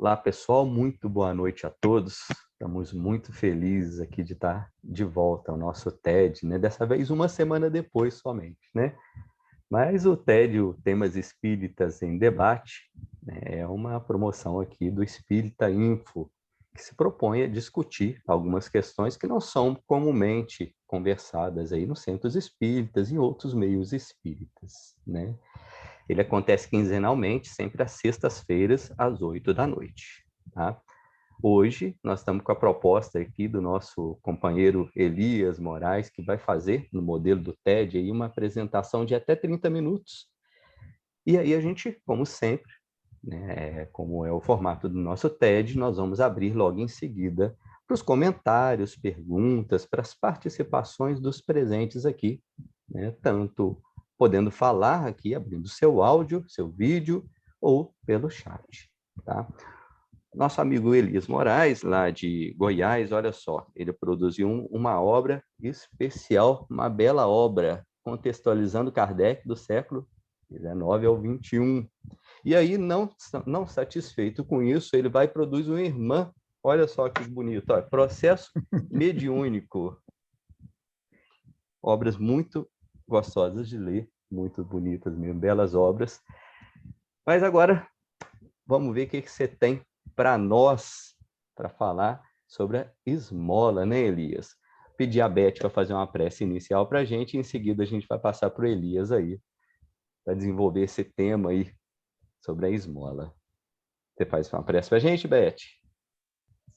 Olá, pessoal, muito boa noite a todos. Estamos muito felizes aqui de estar de volta ao nosso TED, né? Dessa vez uma semana depois somente, né? Mas o TED, o Temas Espíritas em Debate, né, é uma promoção aqui do Espírita Info, que se propõe a discutir algumas questões que não são comumente conversadas aí nos centros espíritas e outros meios espíritas, né? Ele acontece quinzenalmente, sempre às sextas-feiras, às 8 da noite. Tá? Hoje, nós estamos com a proposta aqui do nosso companheiro Elias Moraes, que vai fazer, no modelo do TED, aí, uma apresentação de até 30 minutos. E aí a gente, como sempre, né, como é o formato do nosso TED, nós vamos abrir logo em seguida para os comentários, perguntas, para as participações dos presentes aqui, né, tanto podendo falar aqui, abrindo seu áudio, seu vídeo, ou pelo chat. Tá? Nosso amigo Elias Moraes, lá de Goiás, olha só, ele produziu uma obra especial, uma bela obra, contextualizando Kardec do século XIX ao XXI. E aí, não satisfeito com isso, ele vai e produz uma irmã, olha só que bonito, ó, Processo Mediúnico. Obras muito gostosas de ler, muito bonitas mesmo, belas obras. Mas agora, vamos ver o que você tem para nós, para falar sobre a esmola, né, Elias? Pedir a Beth para fazer uma prece inicial para a gente, e em seguida a gente vai passar para o Elias aí, para desenvolver esse tema aí sobre a esmola. Você faz uma prece para a gente, Beth?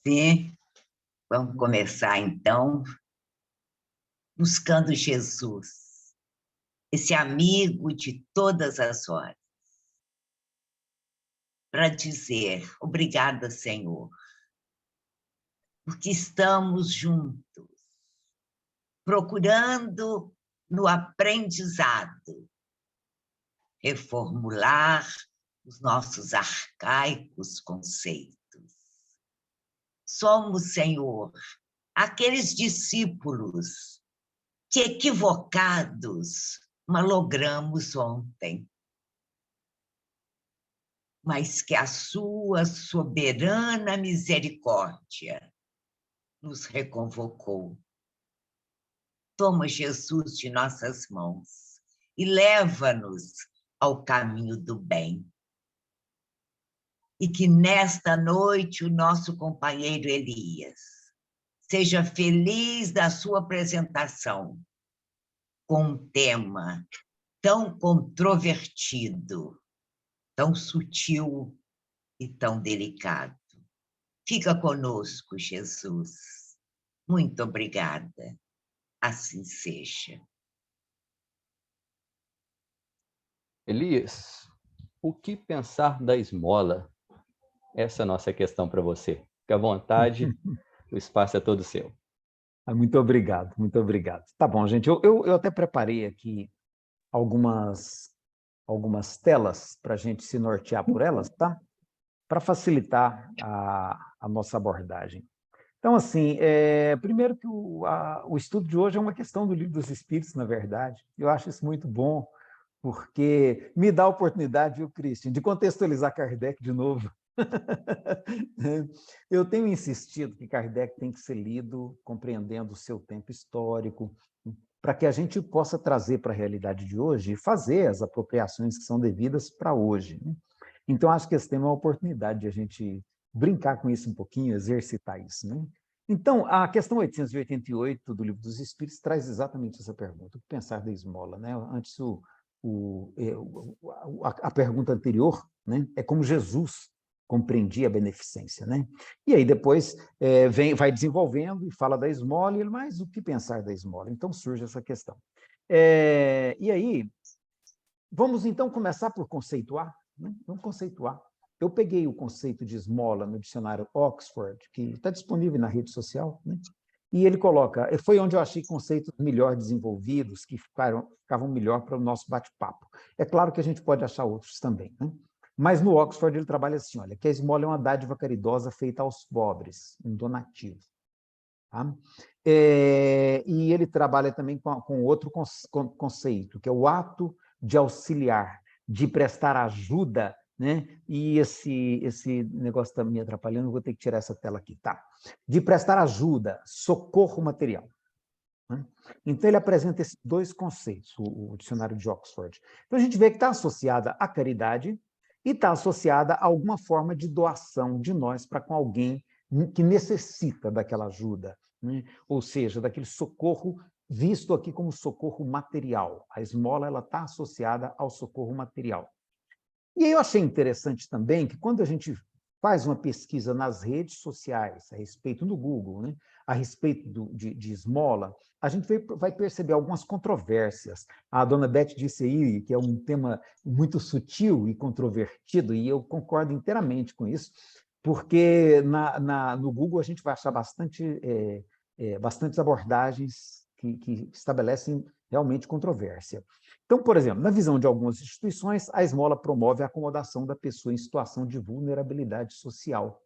Sim, vamos começar então, buscando Jesus, esse amigo de todas as horas, para dizer obrigada, Senhor, porque estamos juntos, procurando no aprendizado reformular os nossos arcaicos conceitos. Somos, Senhor, aqueles discípulos que, equivocados, malogramos ontem, mas que a sua soberana misericórdia nos reconvocou. Toma, Jesus, de nossas mãos e leva-nos ao caminho do bem. E que nesta noite o nosso companheiro Elias seja feliz da sua apresentação, com um tema tão controvertido, tão sutil e tão delicado. Fica conosco, Jesus. Muito obrigada. Assim seja. Elias, o que pensar da esmola? Essa é a nossa questão para você. Fique à vontade, o espaço é todo seu. Muito obrigado, muito obrigado. Tá bom, gente, eu até preparei aqui algumas telas para a gente se nortear por elas, tá? Para facilitar a nossa abordagem. Então, assim, primeiro que o estudo de hoje é uma questão do Livro dos Espíritos, na verdade. Eu acho isso muito bom, porque me dá a oportunidade, viu, Christian, de contextualizar Kardec de novo. Eu tenho insistido que Kardec tem que ser lido compreendendo o seu tempo histórico, para que a gente possa trazer para a realidade de hoje e fazer as apropriações que são devidas para hoje. Então, acho que esse tema é uma oportunidade de a gente brincar com isso um pouquinho, exercitar isso. Né? Então, a questão 888 do Livro dos Espíritos traz exatamente essa pergunta, o que pensar da esmola? Né? Antes, a pergunta anterior, né, é como Jesus compreendia a beneficência. Né? E aí depois vai desenvolvendo e fala da esmola, mas o que pensar da esmola? Então surge essa questão. E aí, vamos então começar por conceituar? Né? Vamos conceituar. Eu peguei o conceito de esmola no dicionário Oxford, que está disponível na rede social, né? E ele coloca, foi onde eu achei conceitos melhor desenvolvidos, que ficavam melhor para o nosso bate-papo. É claro que a gente pode achar outros também, né? Mas no Oxford ele trabalha assim, olha, que a esmola é uma dádiva caridosa feita aos pobres, um donativo. Tá? E ele trabalha também com outro conceito, que é o ato de auxiliar, de prestar ajuda né? E esse negócio está me atrapalhando, vou ter que tirar essa tela aqui, tá? De prestar ajuda, socorro material. Né? Então, ele apresenta esses dois conceitos, o dicionário de Oxford. Então, a gente vê que está associada à caridade e está associada a alguma forma de doação de nós para com alguém que necessita daquela ajuda, né? Ou seja, daquele socorro visto aqui como socorro material. A esmola está associada ao socorro material. E aí eu achei interessante também que quando a gente faz uma pesquisa nas redes sociais, a respeito do Google, né, a respeito de esmola, a gente vai perceber algumas controvérsias. A dona Beth disse aí que é um tema muito sutil e controvertido, e eu concordo inteiramente com isso, porque no Google a gente vai achar bastantes abordagens que estabelecem realmente controvérsia. Então, por exemplo, na visão de algumas instituições, a esmola promove a acomodação da pessoa em situação de vulnerabilidade social.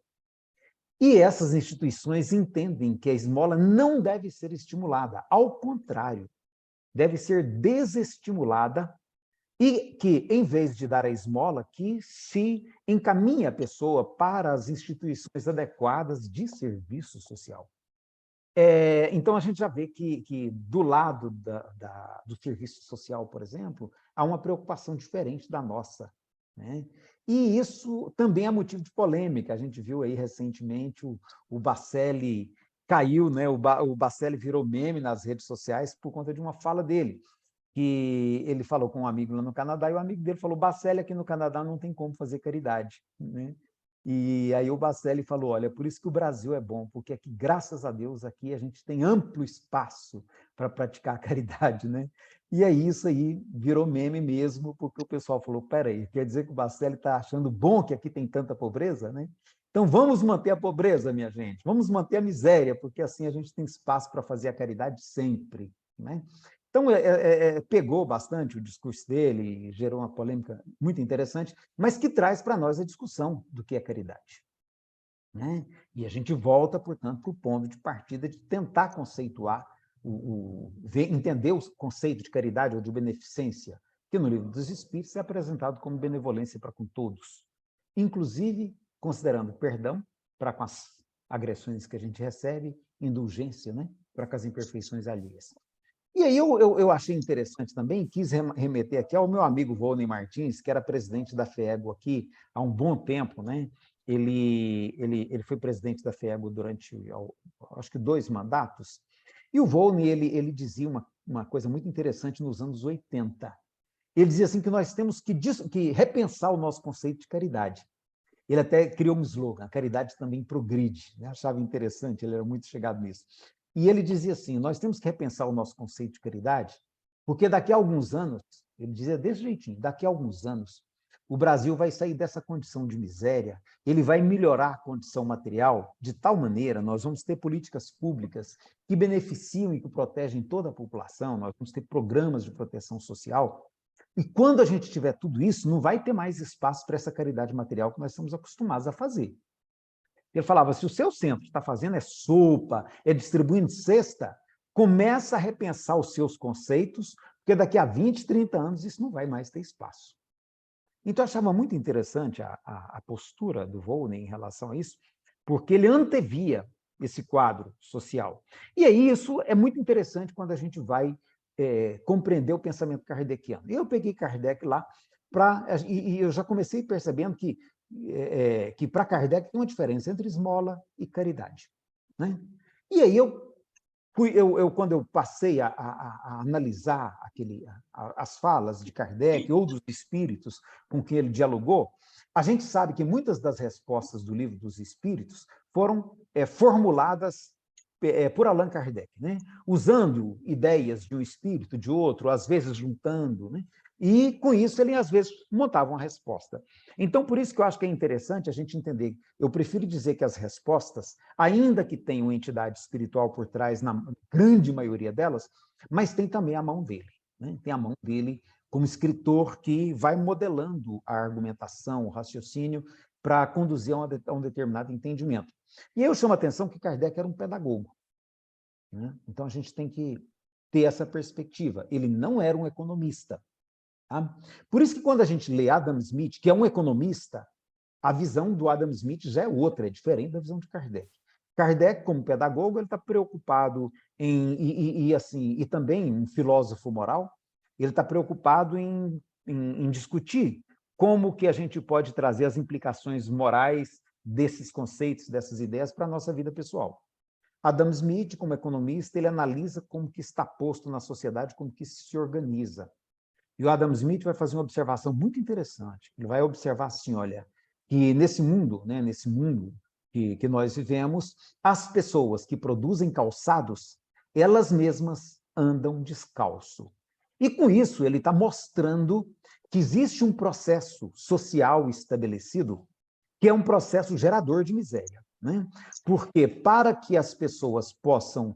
E essas instituições entendem que a esmola não deve ser estimulada, ao contrário, deve ser desestimulada e que, em vez de dar a esmola, que se encaminhe a pessoa para as instituições adequadas de serviço social. Então, a gente já vê que do lado do serviço social, por exemplo, há uma preocupação diferente da nossa, né? E isso também é motivo de polêmica. A gente viu aí recentemente o Bacelli caiu, né? O Bacelli virou meme nas redes sociais por conta de uma fala dele, que ele falou com um amigo lá no Canadá, e o amigo dele falou: Bacelli, aqui no Canadá não tem como fazer caridade, né? E aí o Bacelli falou: olha, por isso que o Brasil é bom, porque aqui, graças a Deus, aqui a gente tem amplo espaço para praticar a caridade, né? E aí isso aí virou meme mesmo, porque o pessoal falou: peraí, quer dizer que o Bacelli está achando bom que aqui tem tanta pobreza, né? Então vamos manter a pobreza, minha gente, vamos manter a miséria, porque assim a gente tem espaço para fazer a caridade sempre, né? Então, pegou bastante o discurso dele, gerou uma polêmica muito interessante, mas que traz para nós a discussão do que é caridade, né? E a gente volta, portanto, para o ponto de partida de tentar conceituar, entender o conceito de caridade ou de beneficência, que no Livro dos Espíritos é apresentado como benevolência para com todos, inclusive considerando perdão para com as agressões que a gente recebe, indulgência, né? Para com as imperfeições alheias. E aí eu achei interessante também, quis remeter aqui ao meu amigo Volney Martins, que era presidente da FEEGO aqui há um bom tempo, né? Ele foi presidente da FEEGO durante, acho que 2 mandatos, e o Volney, ele dizia uma coisa muito interessante nos anos 80. Ele dizia assim que nós temos que repensar o nosso conceito de caridade. Ele até criou um slogan: a caridade também progride, né? Achava interessante, ele era muito chegado nisso. E ele dizia assim: nós temos que repensar o nosso conceito de caridade, porque daqui a alguns anos, ele dizia desse jeitinho, daqui a alguns anos, o Brasil vai sair dessa condição de miséria, ele vai melhorar a condição material de tal maneira, nós vamos ter políticas públicas que beneficiam e que protegem toda a população, nós vamos ter programas de proteção social, e quando a gente tiver tudo isso, não vai ter mais espaço para essa caridade material que nós estamos acostumados a fazer. Ele falava: se o seu centro está fazendo é sopa, é distribuindo cesta, começa a repensar os seus conceitos, porque daqui a 20, 30 anos isso não vai mais ter espaço. Então, eu achava muito interessante a postura do Volney em relação a isso, porque ele antevia esse quadro social. E aí isso é muito interessante quando a gente vai compreender o pensamento kardeciano. Eu peguei Kardec lá, e eu já comecei percebendo que para Kardec tem uma diferença entre esmola e caridade, né? E aí quando eu passei a analisar as falas de Kardec ou dos espíritos com quem ele dialogou, a gente sabe que muitas das respostas do Livro dos Espíritos foram formuladas por Allan Kardec, né? Usando ideias de um espírito, de outro, às vezes juntando, né? E, com isso, ele, às vezes, montava uma resposta. Então, por isso que eu acho que é interessante a gente entender. Eu prefiro dizer que as respostas, ainda que tenham uma entidade espiritual por trás, na grande maioria delas, mas tem também a mão dele, né? Tem a mão dele como escritor que vai modelando a argumentação, o raciocínio, para conduzir a um determinado entendimento. E eu chamo a atenção que Kardec era um pedagogo, né? Então, a gente tem que ter essa perspectiva. Ele não era um economista. Tá? Por isso que quando a gente lê Adam Smith, que é um economista, a visão do Adam Smith já é outra, é diferente da visão de Kardec. Kardec, como pedagogo, ele está preocupado e também um filósofo moral, ele está preocupado em discutir como que a gente pode trazer as implicações morais desses conceitos, dessas ideias para a nossa vida pessoal. Adam Smith, como economista, ele analisa como que está posto na sociedade, como que se organiza. E o Adam Smith vai fazer uma observação muito interessante. Ele vai observar assim, olha, que nesse mundo, né, nesse mundo que nós vivemos, as pessoas que produzem calçados, elas mesmas andam descalço. E com isso ele está mostrando que existe um processo social estabelecido que é um processo gerador de miséria. Né? Porque para que as pessoas possam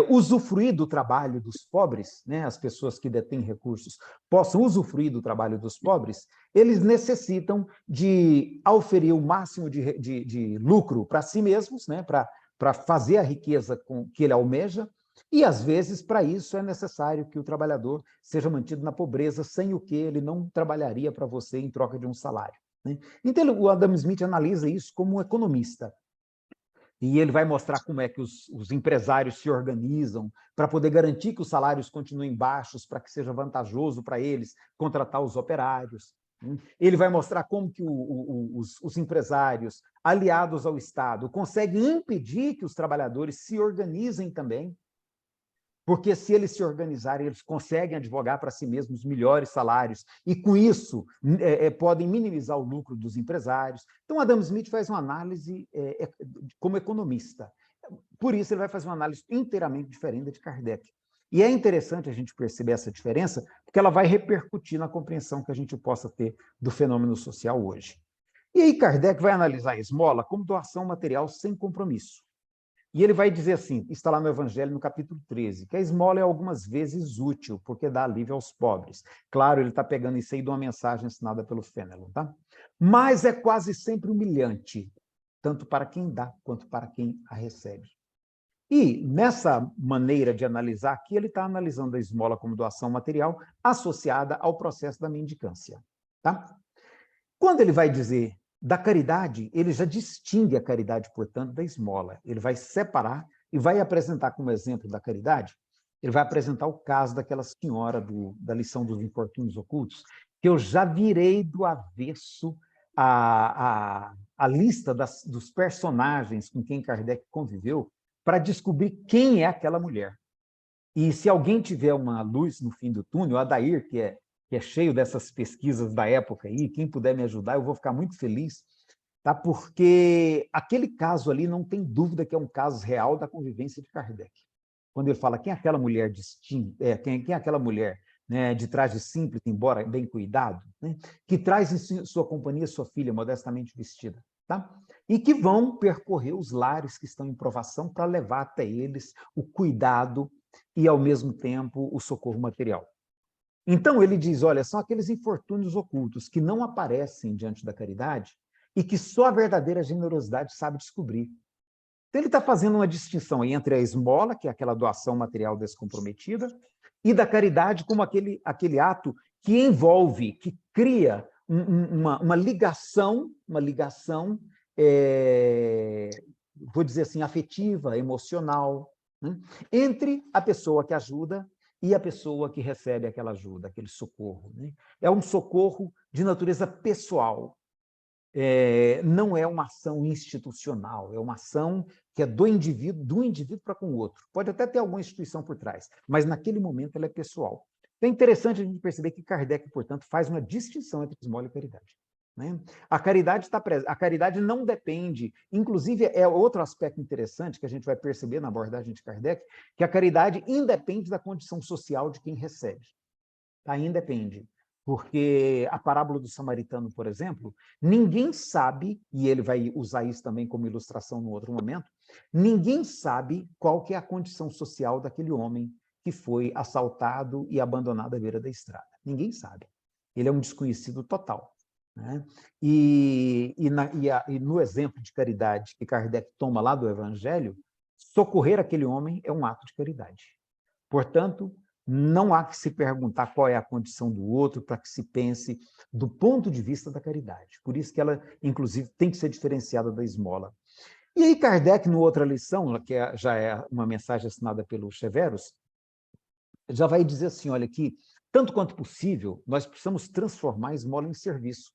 usufruir do trabalho dos pobres, né? As pessoas que detêm recursos possam usufruir do trabalho dos pobres, eles necessitam de auferir o máximo de lucro para si mesmos, né? Para fazer a riqueza que ele almeja, e, às vezes, para isso é necessário que o trabalhador seja mantido na pobreza, sem o que ele não trabalharia para você em troca de um salário. Né? Então, o Adam Smith analisa isso como um economista. E ele vai mostrar como é que os empresários se organizam para poder garantir que os salários continuem baixos, para que seja vantajoso para eles contratar os operários. Ele vai mostrar como que os empresários, aliados ao Estado, conseguem impedir que os trabalhadores se organizem também, porque se eles se organizarem, eles conseguem advogar para si mesmos melhores salários, e com isso podem minimizar o lucro dos empresários. Então, Adam Smith faz uma análise como economista. Por isso, ele vai fazer uma análise inteiramente diferente da de Kardec. E é interessante a gente perceber essa diferença, porque ela vai repercutir na compreensão que a gente possa ter do fenômeno social hoje. E aí, Kardec vai analisar a esmola como doação material sem compromisso. E ele vai dizer assim, está lá no Evangelho, no capítulo 13, que a esmola é algumas vezes útil, porque dá alívio aos pobres. Claro, ele está pegando isso aí de uma mensagem ensinada pelo Fenelon, tá? Mas é quase sempre humilhante, tanto para quem dá, quanto para quem a recebe. E, nessa maneira de analisar aqui, ele está analisando a esmola como doação material associada ao processo da mendicância, tá? Quando ele vai dizer da caridade, ele já distingue a caridade, portanto, da esmola. Ele vai separar e vai apresentar como exemplo da caridade, ele vai apresentar o caso daquela senhora da lição dos infortúnios ocultos, que eu já virei do avesso a lista dos personagens com quem Kardec conviveu para descobrir quem é aquela mulher. E se alguém tiver uma luz no fim do túnel, o Adair, que é cheio dessas pesquisas da época aí, quem puder me ajudar, eu vou ficar muito feliz, tá? Porque aquele caso ali não tem dúvida que é um caso real da convivência de Kardec. Quando ele fala quem é aquela mulher quem é aquela mulher, né, de traje simples, embora bem cuidado, né, que traz em sua companhia sua filha modestamente vestida, tá? E que vão percorrer os lares que estão em provação para levar até eles o cuidado e, ao mesmo tempo, o socorro material. Então, ele diz, olha, são aqueles infortúnios ocultos que não aparecem diante da caridade e que só a verdadeira generosidade sabe descobrir. Então, ele está fazendo uma distinção entre a esmola, que é aquela doação material descomprometida, e da caridade como aquele ato que envolve, que cria uma ligação, vou dizer assim, afetiva, emocional, né, entre a pessoa que ajuda e a pessoa que recebe aquela ajuda, aquele socorro. Né? É um socorro de natureza pessoal, não é uma ação institucional, é uma ação que é do indivíduo para com o outro. Pode até ter alguma instituição por trás, mas naquele momento ela é pessoal. Então é interessante a gente perceber que Kardec, portanto, faz uma distinção entre esmola e caridade. Né? A caridade não depende, inclusive é outro aspecto interessante que a gente vai perceber na abordagem de Kardec, que a caridade independe da condição social de quem recebe. Tá? Independe. Porque a parábola do samaritano, por exemplo, ninguém sabe, e ele vai usar isso também como ilustração no outro momento, ninguém sabe qual que é a condição social daquele homem que foi assaltado e abandonado à beira da estrada. Ninguém sabe. Ele é um desconhecido total. Né? E no exemplo de caridade que Kardec toma lá do Evangelho, socorrer aquele homem é um ato de caridade. Portanto, não há que se perguntar qual é a condição do outro para que se pense do ponto de vista da caridade. Por isso que ela, inclusive, tem que ser diferenciada da esmola. E aí Kardec, na outra lição, que já é uma mensagem assinada pelo Severus, já vai dizer assim, olha, que tanto quanto possível, nós precisamos transformar a esmola em serviço.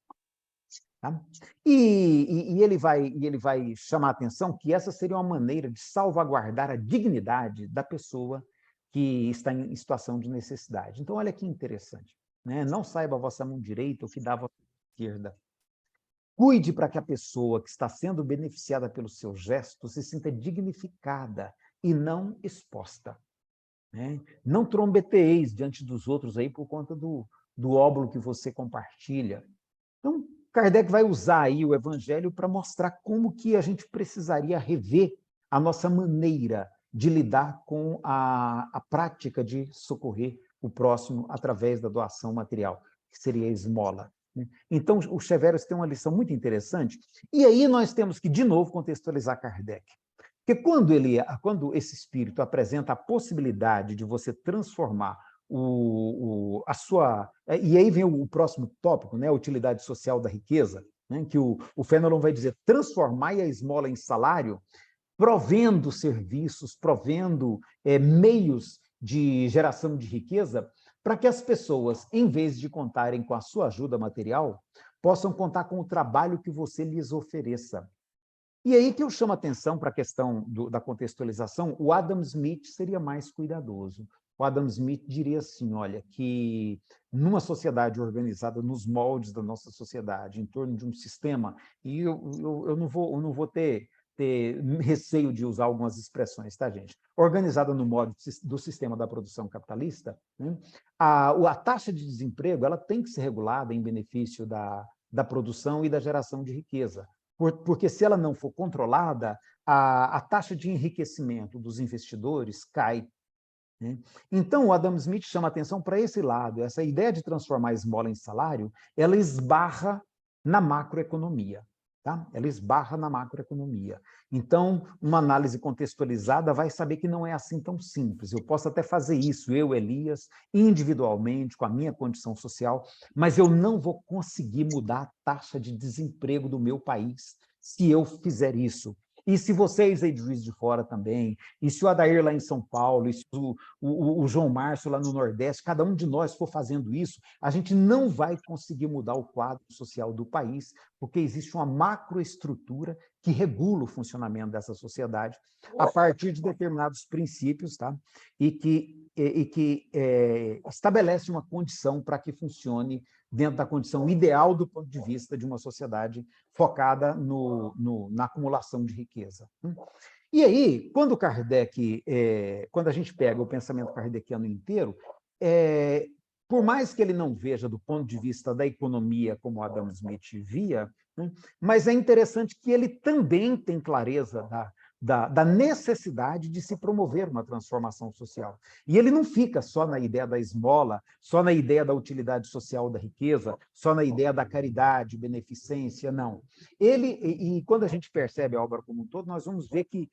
Tá? E ele vai chamar a atenção que essa seria uma maneira de salvaguardar a dignidade da pessoa que está em situação de necessidade. Então, olha que interessante. Né? Não saiba a vossa mão direita o que dá a vossa esquerda. Cuide para que a pessoa que está sendo beneficiada pelos seus gestos se sinta dignificada e não exposta. Né? Não trombeteis diante dos outros aí por conta do óbolo que você compartilha. Então, Kardec vai usar aí o Evangelho para mostrar como que a gente precisaria rever a nossa maneira de lidar com a prática de socorrer o próximo através da doação material, que seria a esmola. Então, o Severus tem uma lição muito interessante, e aí nós temos que, de novo, contextualizar Kardec. Porque quando esse espírito apresenta a possibilidade de você transformar a sua... E aí vem o próximo tópico, né, a utilidade social da riqueza, né, que o Fenelon vai dizer, transformai a esmola em salário, provendo serviços, provendo meios de geração de riqueza, para que as pessoas, em vez de contarem com a sua ajuda material, possam contar com o trabalho que você lhes ofereça. E aí que eu chamo a atenção para a questão da contextualização, o Adam Smith seria mais cuidadoso. O Adam Smith diria assim, olha, que numa sociedade organizada nos moldes da nossa sociedade, em torno de um sistema, e eu não vou ter receio de usar algumas expressões, tá, gente? Organizada no modo do sistema da produção capitalista, né? A taxa de desemprego ela tem que ser regulada em benefício da produção e da geração de riqueza. Porque se ela não for controlada, a taxa de enriquecimento dos investidores cai. Né? Então, o Adam Smith chama atenção para esse lado. Essa ideia de transformar a esmola em salário, ela esbarra na macroeconomia. Tá? Ela esbarra na macroeconomia. Então, uma análise contextualizada vai saber que não é assim tão simples. Eu posso até fazer isso, eu, Elias, individualmente, com a minha condição social, mas eu não vou conseguir mudar a taxa de desemprego do meu país se eu fizer isso. E se vocês aí de Juiz de Fora também, e se o Adair lá em São Paulo, e se o João Márcio lá no Nordeste, cada um de nós for fazendo isso, a gente não vai conseguir mudar o quadro social do país, porque existe uma macroestrutura que regula o funcionamento dessa sociedade a partir de determinados princípios, tá? E que estabelece uma condição para que funcione dentro da condição ideal do ponto de vista de uma sociedade focada na acumulação de riqueza. E aí, quando quando a gente pega o pensamento kardeciano inteiro, por mais que ele não veja do ponto de vista da economia como Adam Smith via, né, mas é interessante que ele também tem clareza da necessidade de se promover uma transformação social. E ele não fica só na ideia da esmola, só na ideia da utilidade social da riqueza, só na ideia da caridade, beneficência, não. E quando a gente percebe a obra como um todo, nós vamos ver que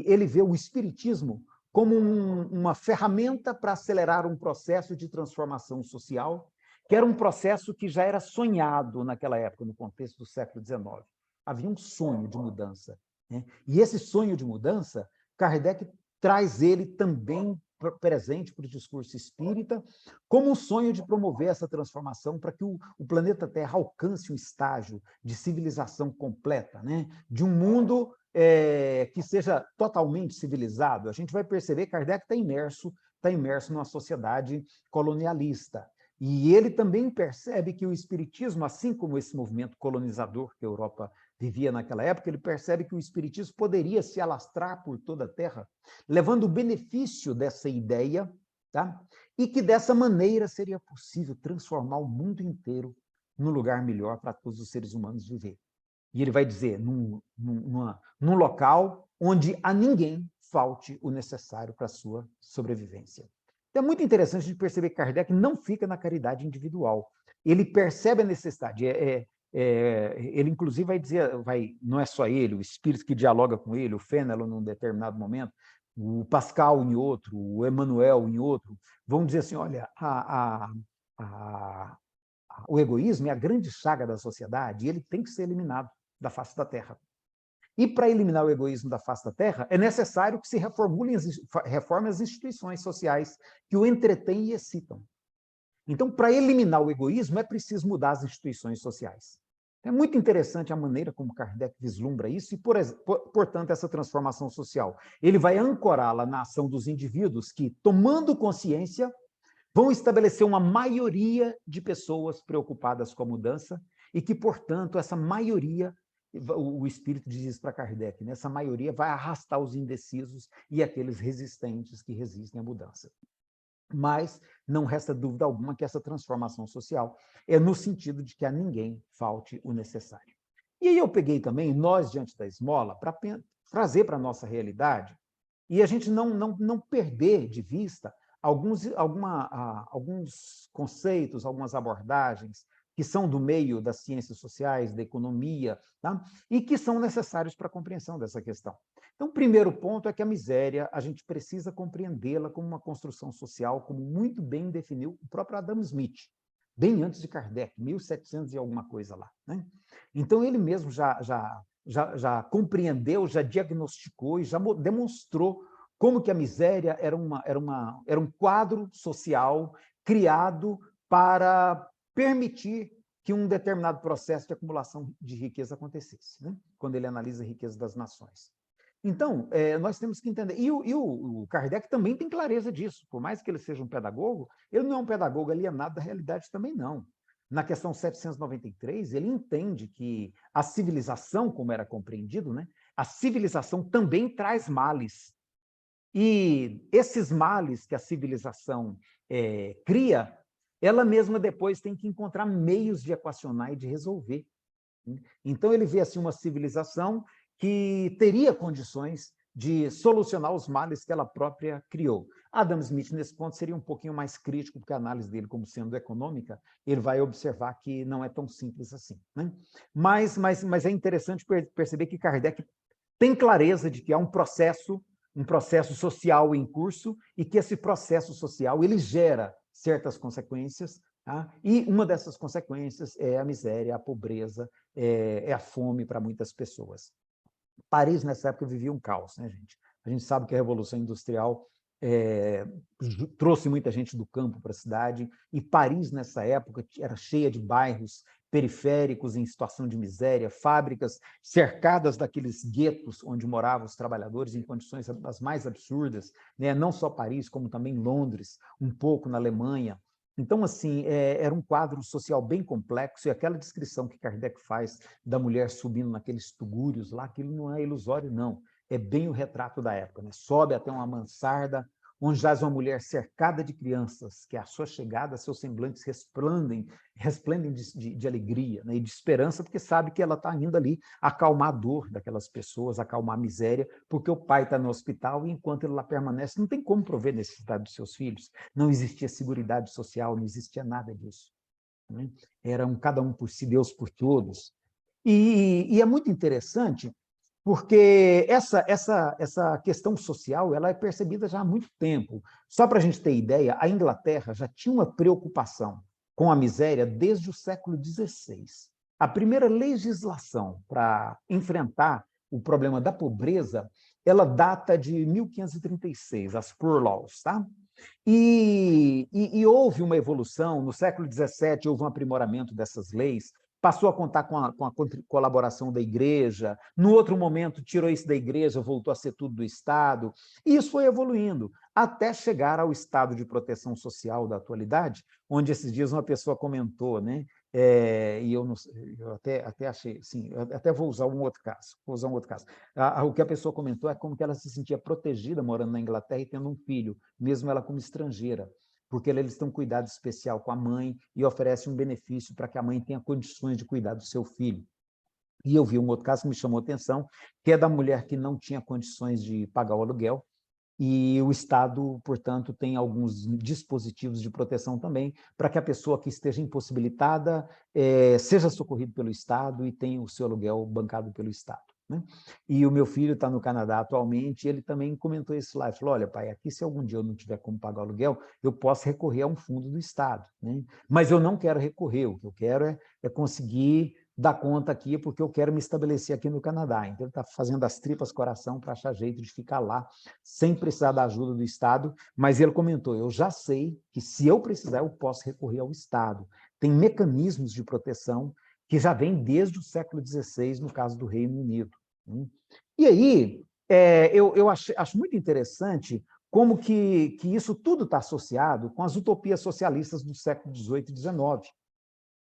ele vê o espiritismo como uma ferramenta para acelerar um processo de transformação social, que era um processo que já era sonhado naquela época, no contexto do século XIX. Havia um sonho de mudança. Né? E esse sonho de mudança, Kardec traz ele também presente para o discurso espírita, como um sonho de promover essa transformação para que o planeta Terra alcance um estágio de civilização completa, né? De um mundo que seja totalmente civilizado. A gente vai perceber que Kardec está imerso numa sociedade colonialista. E ele também percebe que o espiritismo, assim como esse movimento colonizador que a Europa vivia naquela época, ele percebe que o espiritismo poderia se alastrar por toda a Terra, levando o benefício dessa ideia, tá? E que dessa maneira seria possível transformar o mundo inteiro num lugar melhor para todos os seres humanos viver. E ele vai dizer, num local onde a ninguém falte o necessário para a sua sobrevivência. Então, é muito interessante a gente perceber que Kardec não fica na caridade individual. Ele percebe a necessidade. Ele, inclusive, vai dizer, não é só ele, o espírito que dialoga com ele, o Fenelon, num determinado momento, o Pascal em outro, o Emmanuel em outro, vão dizer assim, olha, o egoísmo é a grande chaga da sociedade e ele tem que ser eliminado da face da Terra. E para eliminar o egoísmo da face da Terra, é necessário que se reformem as instituições sociais que o entretêm e excitam. Então, para eliminar o egoísmo, é preciso mudar as instituições sociais. É muito interessante a maneira como Kardec vislumbra isso e, portanto, essa transformação social. Ele vai ancorá-la na ação dos indivíduos que, tomando consciência, vão estabelecer uma maioria de pessoas preocupadas com a mudança e que, portanto, essa maioria, o Espírito diz isso para Kardec, né? Essa maioria vai arrastar os indecisos e aqueles resistentes que resistem à mudança. Mas não resta dúvida alguma que essa transformação social é no sentido de que a ninguém falte o necessário. E aí eu peguei também, nós diante da esmola, para trazer para a nossa realidade e a gente não perder de vista alguns conceitos, algumas abordagens que são do meio das ciências sociais, da economia, tá? E que são necessários para a compreensão dessa questão. Então, o primeiro ponto é que a miséria, a gente precisa compreendê-la como uma construção social, como muito bem definiu o próprio Adam Smith, bem antes de Kardec, 1700 e alguma coisa lá, né? Então, ele mesmo já compreendeu, já diagnosticou e já demonstrou como que a miséria era um quadro social criado para permitir que um determinado processo de acumulação de riqueza acontecesse, né? Quando ele analisa a riqueza das nações. Então, nós temos que entender. E o Kardec também tem clareza disso. Por mais que ele seja um pedagogo, ele não é um pedagogo alienado da realidade também, não. Na questão 793, ele entende que a civilização, como era compreendido, né, a civilização também traz males. E esses males que a civilização cria, ela mesma depois tem que encontrar meios de equacionar e de resolver. Então, ele vê assim uma civilização que teria condições de solucionar os males que ela própria criou. Adam Smith, nesse ponto, seria um pouquinho mais crítico, porque a análise dele, como sendo econômica, ele vai observar que não é tão simples assim, né? Mas é interessante perceber que Kardec tem clareza de que há um processo social em curso e que esse processo social ele gera certas consequências, tá? E uma dessas consequências é a miséria, a pobreza, é a fome para muitas pessoas. Paris, nessa época, vivia um caos, né, gente? A gente sabe que a Revolução Industrial trouxe muita gente do campo para a cidade, e Paris, nessa época, era cheia de bairros periféricos em situação de miséria, fábricas cercadas daqueles guetos onde moravam os trabalhadores em condições das mais absurdas, né? Não só Paris, como também Londres, um pouco na Alemanha. Então, assim, era um quadro social bem complexo, e aquela descrição que Kardec faz da mulher subindo naqueles tugúrios lá, aquilo não é ilusório, não. É bem o retrato da época, né? Sobe até uma mansarda, onde jaz uma mulher cercada de crianças, que à sua chegada, seus semblantes resplendem de alegria, né? E de esperança, porque sabe que ela está indo ali acalmar a dor daquelas pessoas, acalmar a miséria, porque o pai está no hospital e enquanto ele lá permanece, não tem como prover a necessidade dos seus filhos. Não existia seguridade social, não existia nada disso, né? Era cada um por si, Deus por todos. E é muito interessante porque essa questão social ela é percebida já há muito tempo. Só para a gente ter ideia, a Inglaterra já tinha uma preocupação com a miséria desde o século XVI. A primeira legislação para enfrentar o problema da pobreza, ela data de 1536, as Poor Laws, tá? E houve uma evolução, no século XVII houve um aprimoramento dessas leis, passou a contar com a colaboração da igreja, no outro momento tirou isso da igreja, voltou a ser tudo do Estado, e isso foi evoluindo, até chegar ao estado de proteção social da atualidade, onde esses dias uma pessoa comentou, né? E eu até achei, sim, eu até vou usar um outro caso. O que a pessoa comentou é como que ela se sentia protegida morando na Inglaterra e tendo um filho, mesmo ela como estrangeira, porque eles têm um cuidado especial com a mãe e oferecem um benefício para que a mãe tenha condições de cuidar do seu filho. E eu vi um outro caso que me chamou a atenção, que é da mulher que não tinha condições de pagar o aluguel, e o Estado, portanto, tem alguns dispositivos de proteção também para que a pessoa que esteja impossibilitada seja socorrida pelo Estado e tenha o seu aluguel bancado pelo Estado. né? E o meu filho está no Canadá atualmente, e ele também comentou isso lá. Ele falou, olha, pai, aqui se algum dia eu não tiver como pagar o aluguel, eu posso recorrer a um fundo do Estado, né? Mas eu não quero recorrer, o que eu quero é conseguir dar conta aqui, porque eu quero me estabelecer aqui no Canadá. Então, ele está fazendo as tripas coração para achar jeito de ficar lá, sem precisar da ajuda do Estado, mas ele comentou, eu já sei que se eu precisar, eu posso recorrer ao Estado. Tem mecanismos de proteção que já vem desde o século XVI, no caso do Reino Unido. E aí, eu acho muito interessante como que isso tudo está associado com as utopias socialistas do século XVIII e XIX.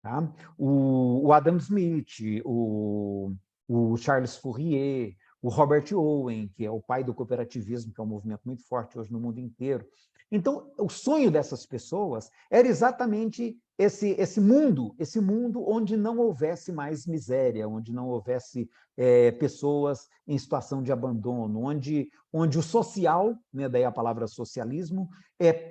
Tá? O Adam Smith, o Charles Fourier, o Robert Owen, que é o pai do cooperativismo, que é um movimento muito forte hoje no mundo inteiro. Então, o sonho dessas pessoas era exatamente esse mundo onde não houvesse mais miséria, onde não houvesse pessoas em situação de abandono, onde o social, né, daí a palavra socialismo,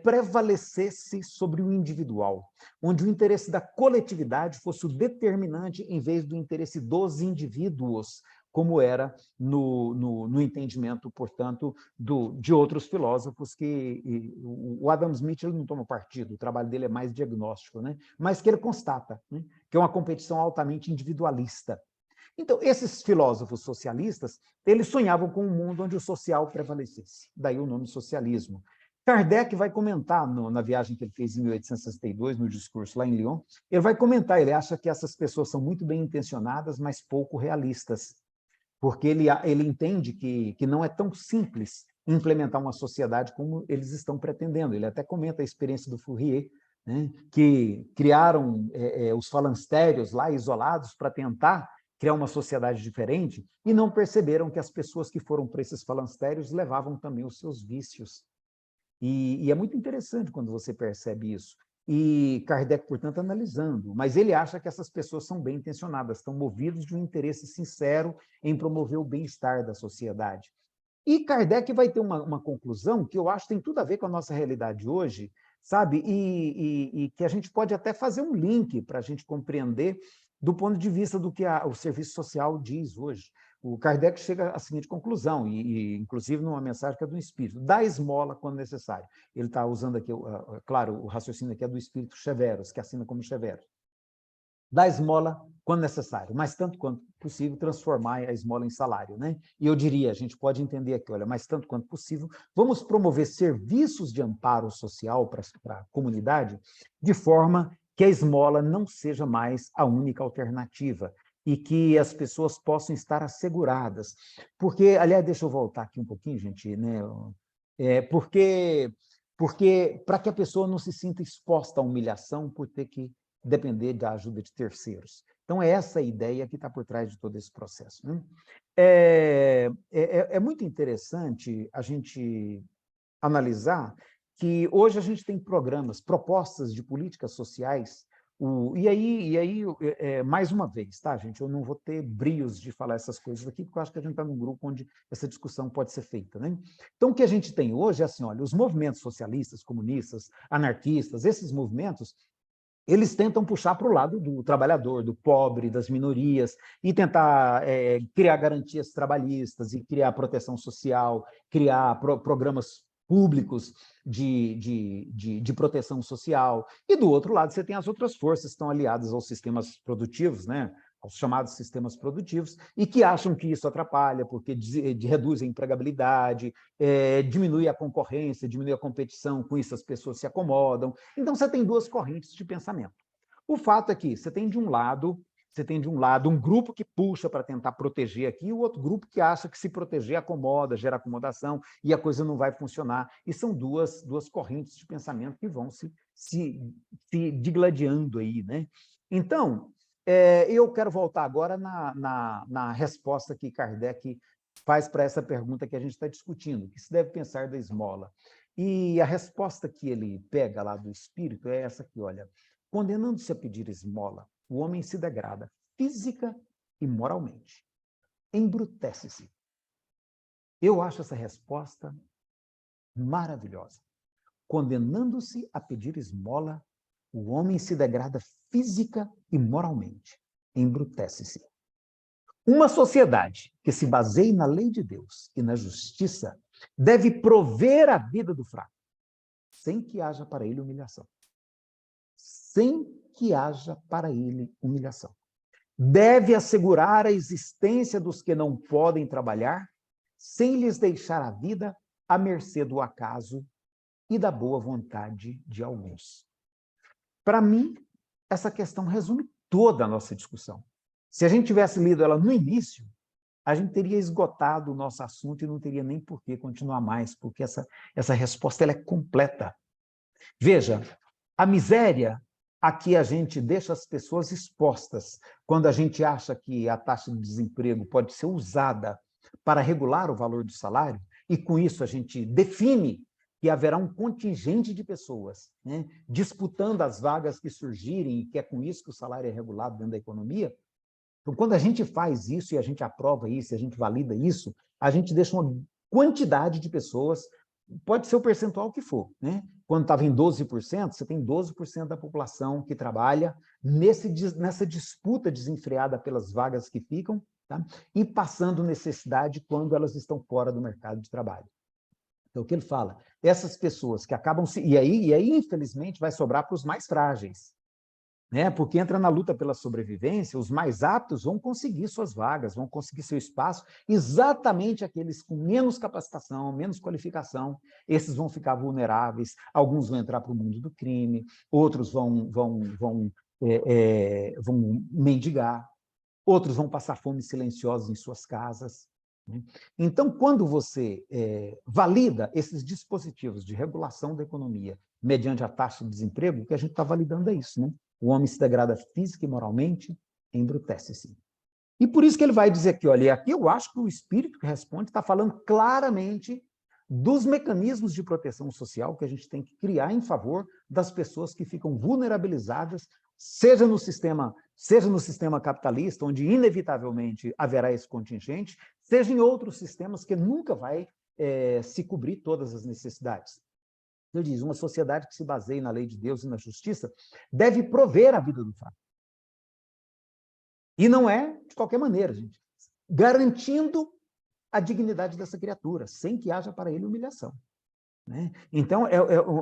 prevalecesse sobre o individual, onde o interesse da coletividade fosse o determinante em vez do interesse dos indivíduos, como era no entendimento, portanto, de outros filósofos que o Adam Smith ele não toma partido, o trabalho dele é mais diagnóstico, né? Mas que ele constata, né? Que é uma competição altamente individualista. Então, esses filósofos socialistas, eles sonhavam com um mundo onde o social prevalecesse, daí o nome socialismo. Kardec vai comentar na viagem que ele fez em 1862, no discurso lá em Lyon, ele vai comentar, ele acha que essas pessoas são muito bem intencionadas, mas pouco realistas, porque ele entende que não é tão simples implementar uma sociedade como eles estão pretendendo. Ele até comenta a experiência do Fourier, né, que criaram os falancérios lá isolados para tentar criar uma sociedade diferente e não perceberam que as pessoas que foram para esses falancérios levavam também os seus vícios. E é muito interessante quando você percebe isso. E Kardec, portanto, analisando, mas ele acha que essas pessoas são bem intencionadas, estão movidos de um interesse sincero em promover o bem-estar da sociedade. E Kardec vai ter uma conclusão que eu acho que tem tudo a ver com a nossa realidade hoje, sabe? E que a gente pode até fazer um link para a gente compreender do ponto de vista do que o serviço social diz hoje. O Kardec chega à seguinte conclusão, inclusive numa mensagem que é do Espírito: dá esmola quando necessário. Ele está usando aqui, claro, o raciocínio aqui é do Espírito Cheveros, que assina como Cheveros. Dá esmola quando necessário, mas tanto quanto possível transformar a esmola em salário, né? E eu diria, a gente pode entender aqui, olha, mas tanto quanto possível, vamos promover serviços de amparo social para a comunidade, de forma que a esmola não seja mais a única alternativa e que as pessoas possam estar asseguradas. Porque, aliás, deixa eu voltar aqui um pouquinho, gente, né? Porque para que a pessoa não se sinta exposta à humilhação por ter que depender da ajuda de terceiros. Então, é essa a ideia que está por trás de todo esse processo, né? É muito interessante a gente analisar que hoje a gente tem programas, propostas de políticas sociais, e aí mais uma vez, tá, gente? Eu não vou ter brios de falar essas coisas aqui, porque eu acho que a gente está num grupo onde essa discussão pode ser feita, né? Então, o que a gente tem hoje é assim, olha, os movimentos socialistas, comunistas, anarquistas, esses movimentos, eles tentam puxar para o lado do trabalhador, do pobre, das minorias, e tentar criar garantias trabalhistas, e criar proteção social, criar programas públicos de proteção social. E, do outro lado, você tem as outras forças que estão aliadas aos sistemas produtivos, né? Aos chamados sistemas produtivos, e que acham que isso atrapalha, porque reduz a empregabilidade, diminui a concorrência, diminui a competição, com isso as pessoas se acomodam. Então, você tem duas correntes de pensamento. O fato é que você tem de um lado um grupo que puxa para tentar proteger aqui, e o outro grupo que acha que se proteger acomoda, gera acomodação, e a coisa não vai funcionar. E são duas correntes de pensamento que vão se digladiando aí, né? Então, eu quero voltar agora na resposta que Kardec faz para essa pergunta que a gente está discutindo, que se deve pensar da esmola. E a resposta que ele pega lá do Espírito é essa aqui, olha: condenando-se a pedir esmola, o homem se degrada física e moralmente, embrutece-se. Eu acho essa resposta maravilhosa. Condenando-se a pedir esmola, o homem se degrada física e moralmente, embrutece-se. Uma sociedade que se baseie na lei de Deus e na justiça deve prover a vida do fraco, sem que haja para ele humilhação. Sem que haja para ele humilhação. Deve assegurar a existência dos que não podem trabalhar, sem lhes deixar a vida à mercê do acaso e da boa vontade de alguns. Para mim, essa questão resume toda a nossa discussão. Se a gente tivesse lido ela no início, a gente teria esgotado o nosso assunto e não teria nem por que continuar mais, porque essa resposta ela é completa. Veja, a miséria a que a gente deixa as pessoas expostas quando a gente acha que a taxa de desemprego pode ser usada para regular o valor do salário, e com isso a gente define que haverá um contingente de pessoas, né, disputando as vagas que surgirem, e que é com isso que o salário é regulado dentro da economia. Então, quando a gente faz isso e a gente aprova isso, e a gente valida isso, a gente deixa uma quantidade de pessoas, pode ser o percentual que for, né? Quando estava em 12%, você tem 12% da população que trabalha nessa disputa desenfreada pelas vagas que ficam, tá? E passando necessidade quando elas estão fora do mercado de trabalho. Então, o que ele fala? Essas pessoas que acabam se... E aí, infelizmente, vai sobrar para os mais frágeis, né? Porque entra na luta pela sobrevivência, os mais aptos vão conseguir suas vagas, vão conseguir seu espaço, exatamente aqueles com menos capacitação, menos qualificação, esses vão ficar vulneráveis, alguns vão entrar para o mundo do crime, outros vão mendigar, outros vão passar fome silenciosos em suas casas. Então, quando você valida esses dispositivos de regulação da economia mediante a taxa de desemprego, o que a gente está validando é isso, né? O homem se degrada física e moralmente, embrutece-se. E por isso que ele vai dizer aqui, olha, e aqui eu acho que o espírito que responde está falando claramente dos mecanismos de proteção social que a gente tem que criar em favor das pessoas que ficam vulnerabilizadas, seja no sistema capitalista, onde inevitavelmente haverá esse contingente, seja em outros sistemas que nunca vai se cobrir todas as necessidades. Ele diz, uma sociedade que se baseie na lei de Deus e na justiça deve prover a vida do fraco. E não é de qualquer maneira, gente. Garantindo a dignidade dessa criatura, sem que haja para ele humilhação, né? Então, é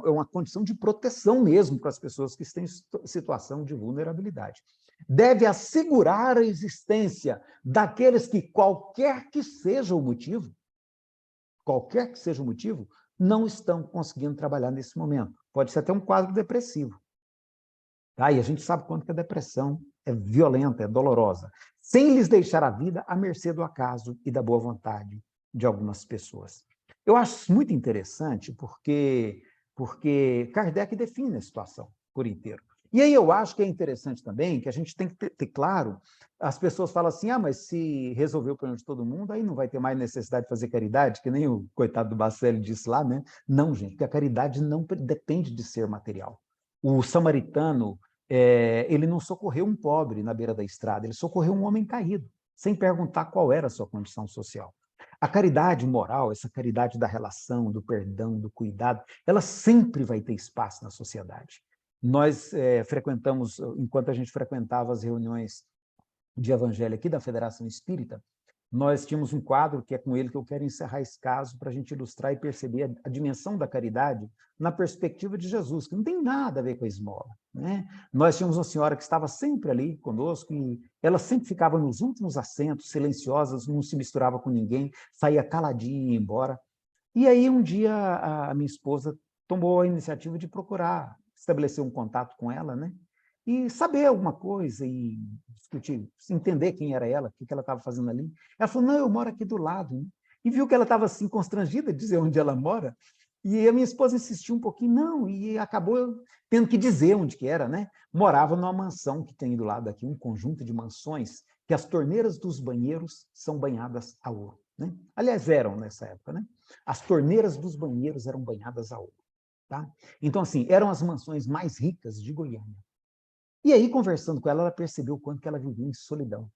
uma condição de proteção mesmo para as pessoas que estão em situação de vulnerabilidade. Deve assegurar a existência daqueles que, qualquer que seja o motivo, não estão conseguindo trabalhar nesse momento. Pode ser até um quadro depressivo. Tá? E a gente sabe quanto que a depressão é violenta, é dolorosa, sem lhes deixar a vida à mercê do acaso e da boa vontade de algumas pessoas. Eu acho muito interessante porque Kardec define a situação por inteiro. E aí eu acho que é interessante também que a gente tem que ter claro, as pessoas falam assim, mas se resolver o problema de todo mundo, aí não vai ter mais necessidade de fazer caridade, que nem o coitado do Bacelli disse lá, né? Não, gente, porque a caridade não depende de ser material. O samaritano, ele não socorreu um pobre na beira da estrada, ele socorreu um homem caído, sem perguntar qual era a sua condição social. A caridade moral, essa caridade da relação, do perdão, do cuidado, ela sempre vai ter espaço na sociedade. Nós frequentamos, enquanto a gente frequentava as reuniões de evangelho aqui da Federação Espírita, nós tínhamos um quadro que é com ele que eu quero encerrar esse caso para a gente ilustrar e perceber a dimensão da caridade na perspectiva de Jesus, que não tem nada a ver com a esmola, né? Nós tínhamos uma senhora que estava sempre ali conosco e ela sempre ficava nos últimos assentos, silenciosa, não se misturava com ninguém, saía caladinha e ia embora. E aí um dia a minha esposa tomou a iniciativa de procurar estabelecer um contato com ela, né? E saber alguma coisa e discutir, entender quem era ela, o que ela estava fazendo ali. Ela falou, não, eu moro aqui do lado, né? E viu que ela estava assim, constrangida de dizer onde ela mora, e a minha esposa insistiu um pouquinho, não, e acabou tendo que dizer onde que era, né? Morava numa mansão que tem do lado aqui, um conjunto de mansões, que as torneiras dos banheiros são banhadas a ouro, né? Aliás, eram nessa época, né? As torneiras dos banheiros eram banhadas a ouro, tá? Então, assim, eram as mansões mais ricas de Goiânia. E aí, conversando com ela, ela percebeu o quanto que ela vivia em solidão.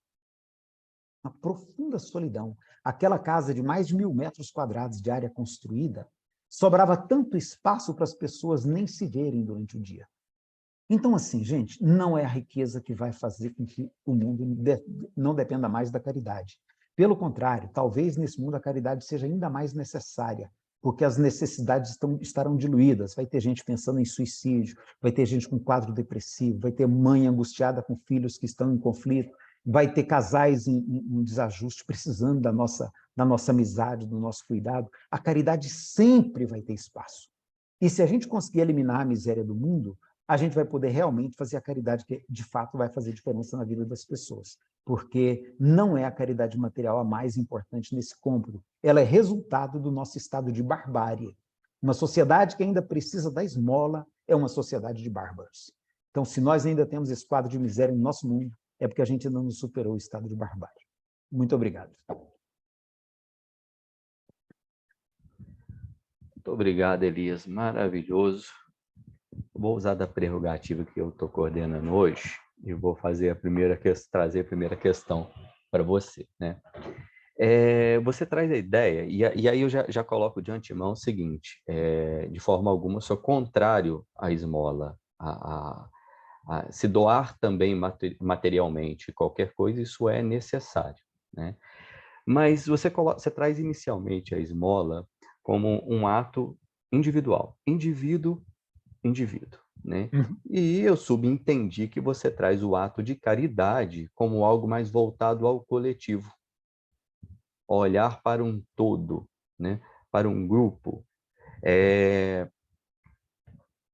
Uma profunda solidão. Aquela casa de mais de 1.000 metros quadrados de área construída, sobrava tanto espaço para as pessoas nem se verem durante o dia. Então, assim, gente, não é a riqueza que vai fazer com que o mundo não dependa mais da caridade. Pelo contrário, talvez nesse mundo a caridade seja ainda mais necessária, porque as necessidades estarão diluídas. Vai ter gente pensando em suicídio, vai ter gente com quadro depressivo, vai ter mãe angustiada com filhos que estão em conflito, vai ter casais em desajuste precisando da nossa amizade, do nosso cuidado. A caridade sempre vai ter espaço. E se a gente conseguir eliminar a miséria do mundo, a gente vai poder realmente fazer a caridade que, de fato, vai fazer diferença na vida das pessoas. Porque não é a caridade material a mais importante nesse cômputo. Ela é resultado do nosso estado de barbárie. Uma sociedade que ainda precisa da esmola é uma sociedade de bárbaros. Então, se nós ainda temos esse quadro de miséria no nosso mundo, é porque a gente ainda não superou o estado de barbárie. Muito obrigado. Muito obrigado, Elias. Maravilhoso. Vou usar da prerrogativa que eu estou coordenando hoje e vou fazer trazer a primeira questão para você, né? Você traz a ideia, e aí eu já coloco de antemão o seguinte, de forma alguma, sou contrário à esmola, a se doar também materialmente qualquer coisa, isso é necessário, né? Mas você traz inicialmente a esmola como um ato individual, indivíduo, né? Uhum. E eu subentendi que você traz o ato de caridade como algo mais voltado ao coletivo, olhar para um todo, né? Para um grupo.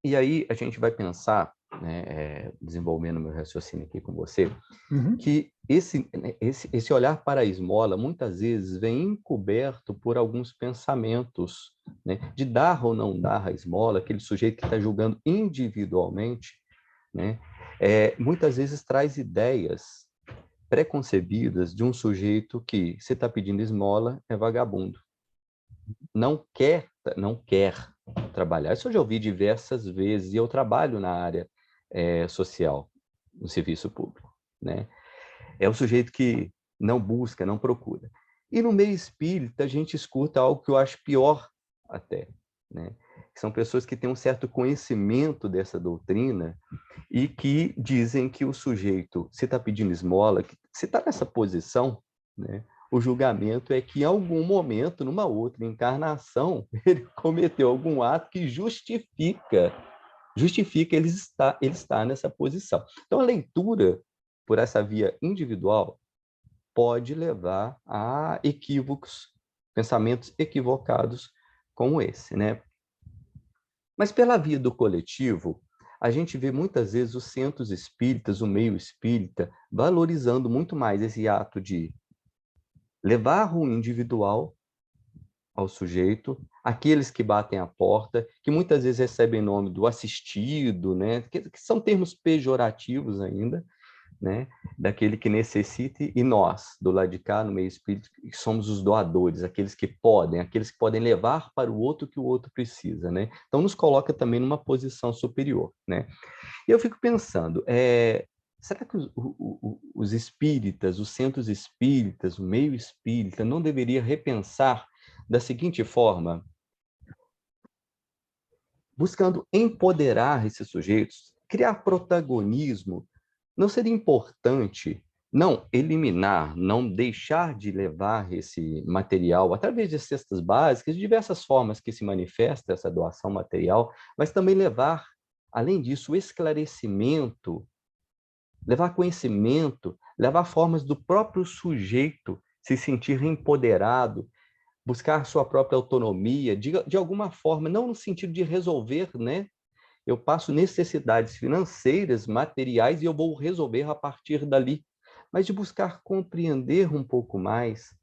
E aí a gente vai pensar, né, desenvolvendo meu raciocínio aqui com você, Uhum. que esse olhar para a esmola muitas vezes vem encoberto por alguns pensamentos, né, de dar ou não dar a esmola, aquele sujeito que está julgando individualmente, né, muitas vezes traz ideias preconcebidas de um sujeito que, se está pedindo esmola, é vagabundo. Não quer trabalhar. Isso eu já ouvi diversas vezes, e eu trabalho na área social, no serviço público, né? É o sujeito que não busca, não procura. E no meio espírita, a gente escuta algo que eu acho pior até, né? São pessoas que têm um certo conhecimento dessa doutrina e que dizem que o sujeito, se está pedindo esmola, que se está nessa posição, né, o julgamento é que em algum momento, numa outra encarnação, ele cometeu algum ato que justifica ele estar nessa posição. Então, a leitura por essa via individual pode levar a equívocos, pensamentos equivocados como esse, né? Mas pela via do coletivo, a gente vê muitas vezes os centros espíritas, o meio espírita, valorizando muito mais esse ato de levar o individual ao sujeito, aqueles que batem a porta, que muitas vezes recebem nome do assistido, né? Que são termos pejorativos ainda, né? Daquele que necessita, e nós, do lado de cá, no meio espírita, que somos os doadores, aqueles que podem levar para o outro que o outro precisa, né? Então, nos coloca também numa posição superior, né? E eu fico pensando, será que os espíritas, os centros espíritas, o meio espírita, não deveria repensar da seguinte forma, buscando empoderar esses sujeitos, criar protagonismo? Não seria importante não eliminar, não deixar de levar esse material através de cestas básicas, de diversas formas que se manifesta essa doação material, mas também levar, além disso, o esclarecimento, levar conhecimento, levar formas do próprio sujeito se sentir empoderado, buscar sua própria autonomia, de alguma forma, não no sentido de resolver, né? Eu passo necessidades financeiras, materiais, e eu vou resolver a partir dali, mas de buscar compreender um pouco mais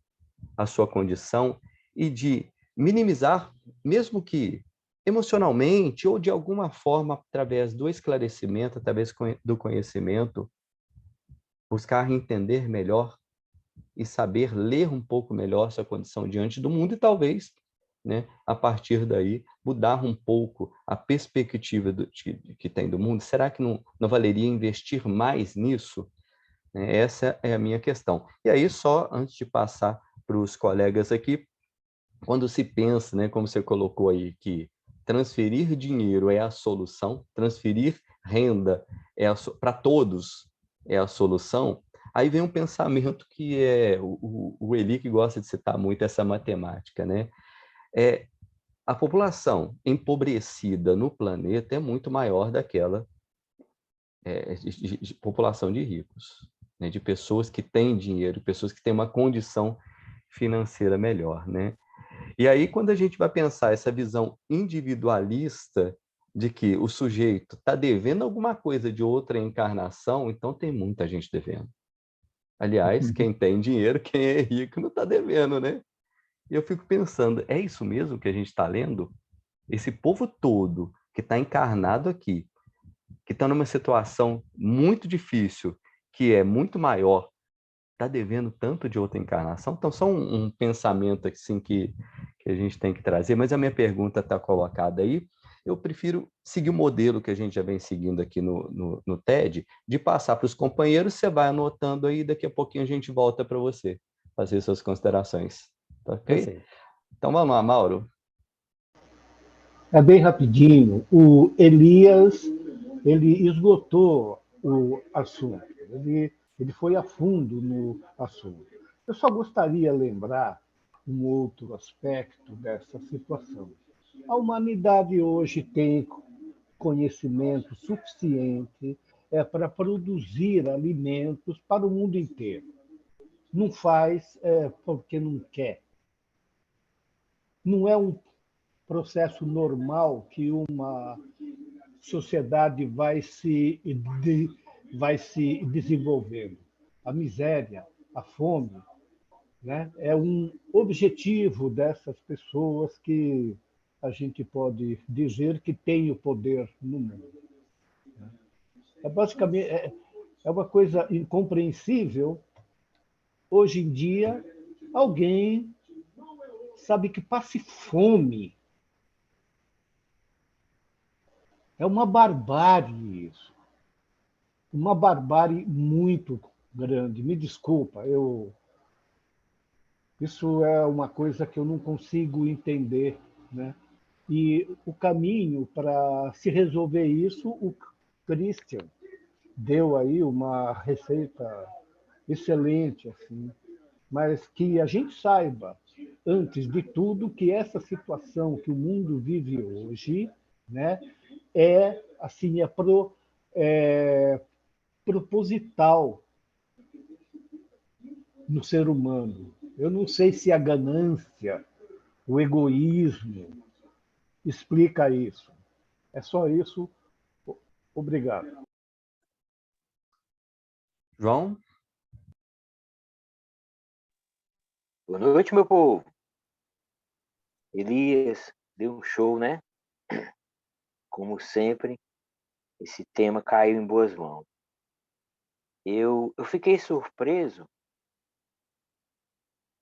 a sua condição e de minimizar, mesmo que emocionalmente ou de alguma forma, através do esclarecimento, através do conhecimento, buscar entender melhor e saber ler um pouco melhor sua condição diante do mundo e talvez, né, a partir daí, mudar um pouco a perspectiva que tem do mundo. Será que não valeria investir mais nisso? Essa é a minha questão. E aí, só antes de passar para os colegas aqui, quando se pensa, né, como você colocou aí, que transferir dinheiro é a solução, transferir renda para todos é a solução, aí vem um pensamento que é o Eli que gosta de citar muito essa matemática, né? A população empobrecida no planeta é muito maior daquela de população de ricos, né? De pessoas que têm dinheiro, pessoas que têm uma condição financeira melhor, né? E aí, quando a gente vai pensar essa visão individualista de que o sujeito está devendo alguma coisa de outra encarnação, então tem muita gente devendo. Aliás, quem tem dinheiro, quem é rico, não está devendo, né? E eu fico pensando, é isso mesmo que a gente está lendo? Esse povo todo que está encarnado aqui, que está numa situação muito difícil, que é muito maior, está devendo tanto de outra encarnação? Então, só um pensamento assim que a gente tem que trazer, mas a minha pergunta está colocada aí. Eu prefiro seguir o modelo que a gente já vem seguindo aqui no TED, de passar para os companheiros, você vai anotando aí, daqui a pouquinho a gente volta para você fazer suas considerações. Tá ok? Perfeito. Então vamos lá, Mauro. É bem rapidinho. O Elias, ele esgotou o assunto. Ele foi a fundo no assunto. Eu só gostaria de lembrar um outro aspecto dessa situação. A humanidade hoje tem conhecimento suficiente para produzir alimentos para o mundo inteiro. Não faz porque não quer. Não é um processo normal que uma sociedade vai se desenvolvendo. A miséria, a fome, né, é um objetivo dessas pessoas que a gente pode dizer que tem o poder no mundo. Basicamente é uma coisa incompreensível. Hoje em dia, alguém sabe que passe fome. É uma barbárie isso. Uma barbárie muito grande. Me desculpa, isso é uma coisa que eu não consigo entender, né? E o caminho para se resolver isso, o Christian deu aí uma receita excelente, assim, mas que a gente saiba, antes de tudo, que essa situação que o mundo vive hoje, né, é assim é proposital no ser humano. Eu não sei se a ganância, o egoísmo explica isso. É só isso. Obrigado. João? Boa noite, meu povo. Elias deu um show, né? Como sempre, esse tema caiu em boas mãos. Eu fiquei surpreso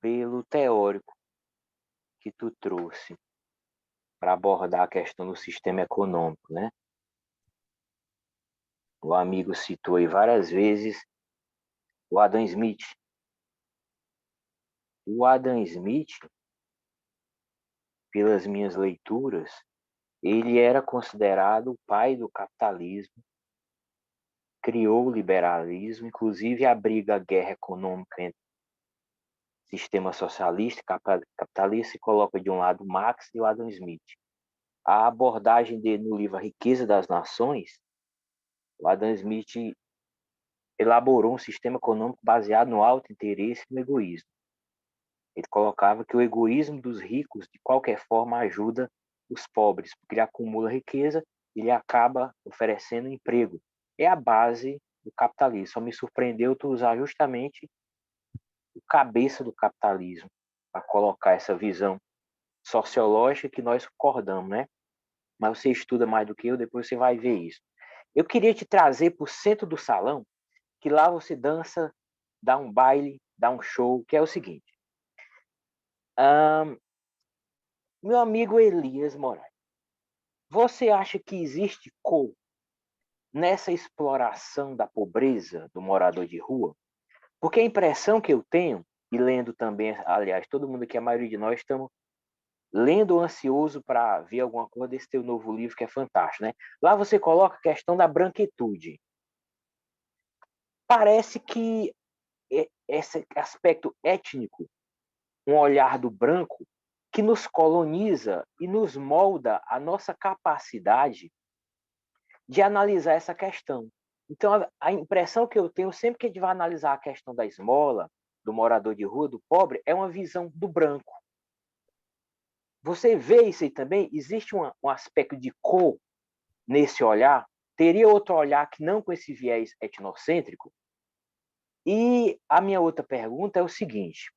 pelo teórico que tu trouxe para abordar a questão do sistema econômico, né? O amigo citou aí várias vezes o Adam Smith. O Adam Smith, pelas minhas leituras, ele era considerado o pai do capitalismo, criou o liberalismo, inclusive abriga a guerra econômica entre sistema socialista e capitalista e coloca de um lado Marx e o Adam Smith. A abordagem dele no livro A Riqueza das Nações, o Adam Smith elaborou um sistema econômico baseado no alto interesse e no egoísmo. Ele colocava que o egoísmo dos ricos, de qualquer forma, ajuda os pobres, porque ele acumula riqueza e ele acaba oferecendo emprego. É a base do capitalismo. Só me surpreendeu tu usar justamente o cabeça do capitalismo para colocar essa visão sociológica que nós concordamos, né? Mas você estuda mais do que eu, depois você vai ver isso. Eu queria te trazer para o centro do salão, que lá você dança, dá um baile, dá um show, que é o seguinte. Meu amigo Elias Moraes, você acha que existe cor nessa exploração da pobreza do morador de rua? Porque a impressão que eu tenho, e lendo também, aliás, todo mundo aqui, a maioria de nós estamos lendo ansioso para ver alguma coisa desse teu novo livro, que é fantástico, né? Lá você coloca a questão da branquitude. Parece que esse aspecto étnico, um olhar do branco, que nos coloniza e nos molda a nossa capacidade de analisar essa questão. Então, a impressão que eu tenho, sempre que a gente vai analisar a questão da esmola, do morador de rua, do pobre, é uma visão do branco. Você vê isso aí também? Existe um aspecto de cor nesse olhar? Teria outro olhar que não com esse viés etnocêntrico? E a minha outra pergunta é o seguinte: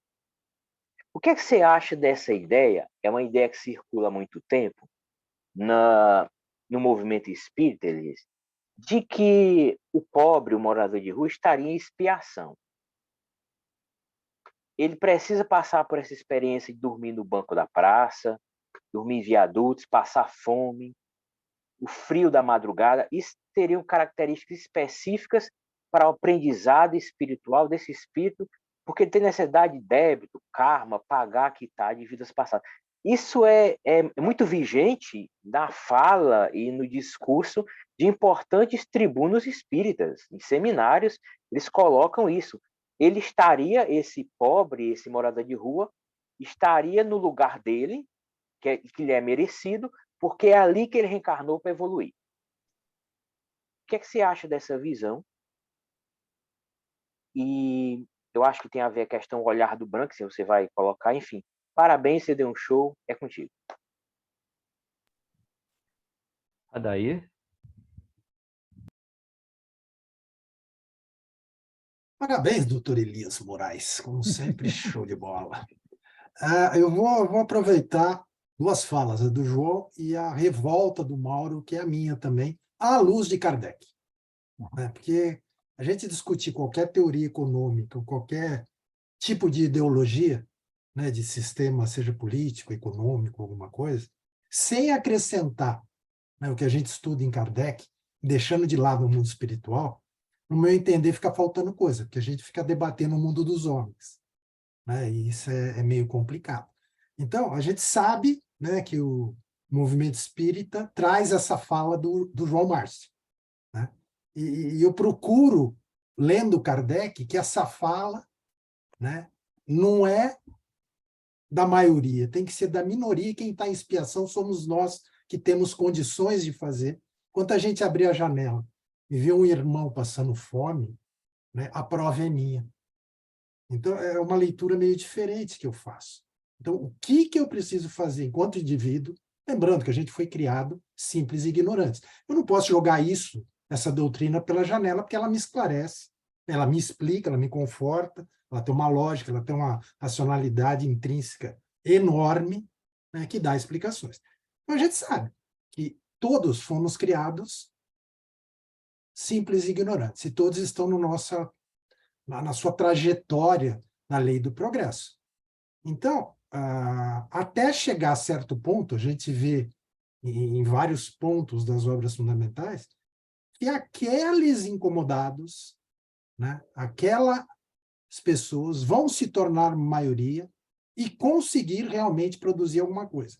o que é que você acha dessa ideia? É uma ideia que circula há muito tempo no movimento espírita, Elias, de que o pobre, o morador de rua, estaria em expiação. Ele precisa passar por essa experiência de dormir no banco da praça, dormir em viadutos, passar fome, o frio da madrugada. Isso teriam características específicas para o aprendizado espiritual desse espírito, porque ele tem necessidade de débito, karma, pagar, quitar de vidas passadas. Isso é muito vigente na fala e no discurso de importantes tribunos espíritas. Em seminários, eles colocam isso. Ele estaria, esse pobre, esse morador de rua, estaria no lugar dele, que lhe é merecido, porque é ali que ele reencarnou para evoluir. O que é que você acha dessa visão? E eu acho que tem a ver a questão do olhar do branco, se você vai colocar, enfim. Parabéns, você deu um show, é contigo. Adair? Parabéns, doutor Elias Moraes, como sempre, show de bola. Eu vou aproveitar duas falas, a do João e a revolta do Mauro, que é a minha também, à luz de Kardec. Né? Porque a gente discutir qualquer teoria econômica, qualquer tipo de ideologia, né, de sistema, seja político, econômico, alguma coisa, sem acrescentar, né, o que a gente estuda em Kardec, deixando de lado o mundo espiritual, no meu entender, fica faltando coisa, porque a gente fica debatendo o mundo dos homens, né, e isso é meio complicado. Então, a gente sabe, né, que o movimento espírita traz essa fala do João Márcio. Né, e eu procuro, lendo Kardec, que essa fala, né, não é da maioria, tem que ser da minoria, e quem está em expiação somos nós que temos condições de fazer. Quando a gente abrir a janela e ver um irmão passando fome, né, a prova é minha. Então, é uma leitura meio diferente que eu faço. Então, o que eu preciso fazer enquanto indivíduo? Lembrando que a gente foi criado simples e ignorantes. Eu não posso jogar isso, essa doutrina, pela janela, porque ela me esclarece, ela me explica, ela me conforta, ela tem uma lógica, ela tem uma racionalidade intrínseca enorme, né, que dá explicações. Então, a gente sabe que todos fomos criados simples e ignorantes, e todos estão na sua trajetória na lei do progresso. Então, até chegar a certo ponto, a gente vê em vários pontos das obras fundamentais, que aqueles incomodados, né, aquelas pessoas vão se tornar maioria e conseguir realmente produzir alguma coisa,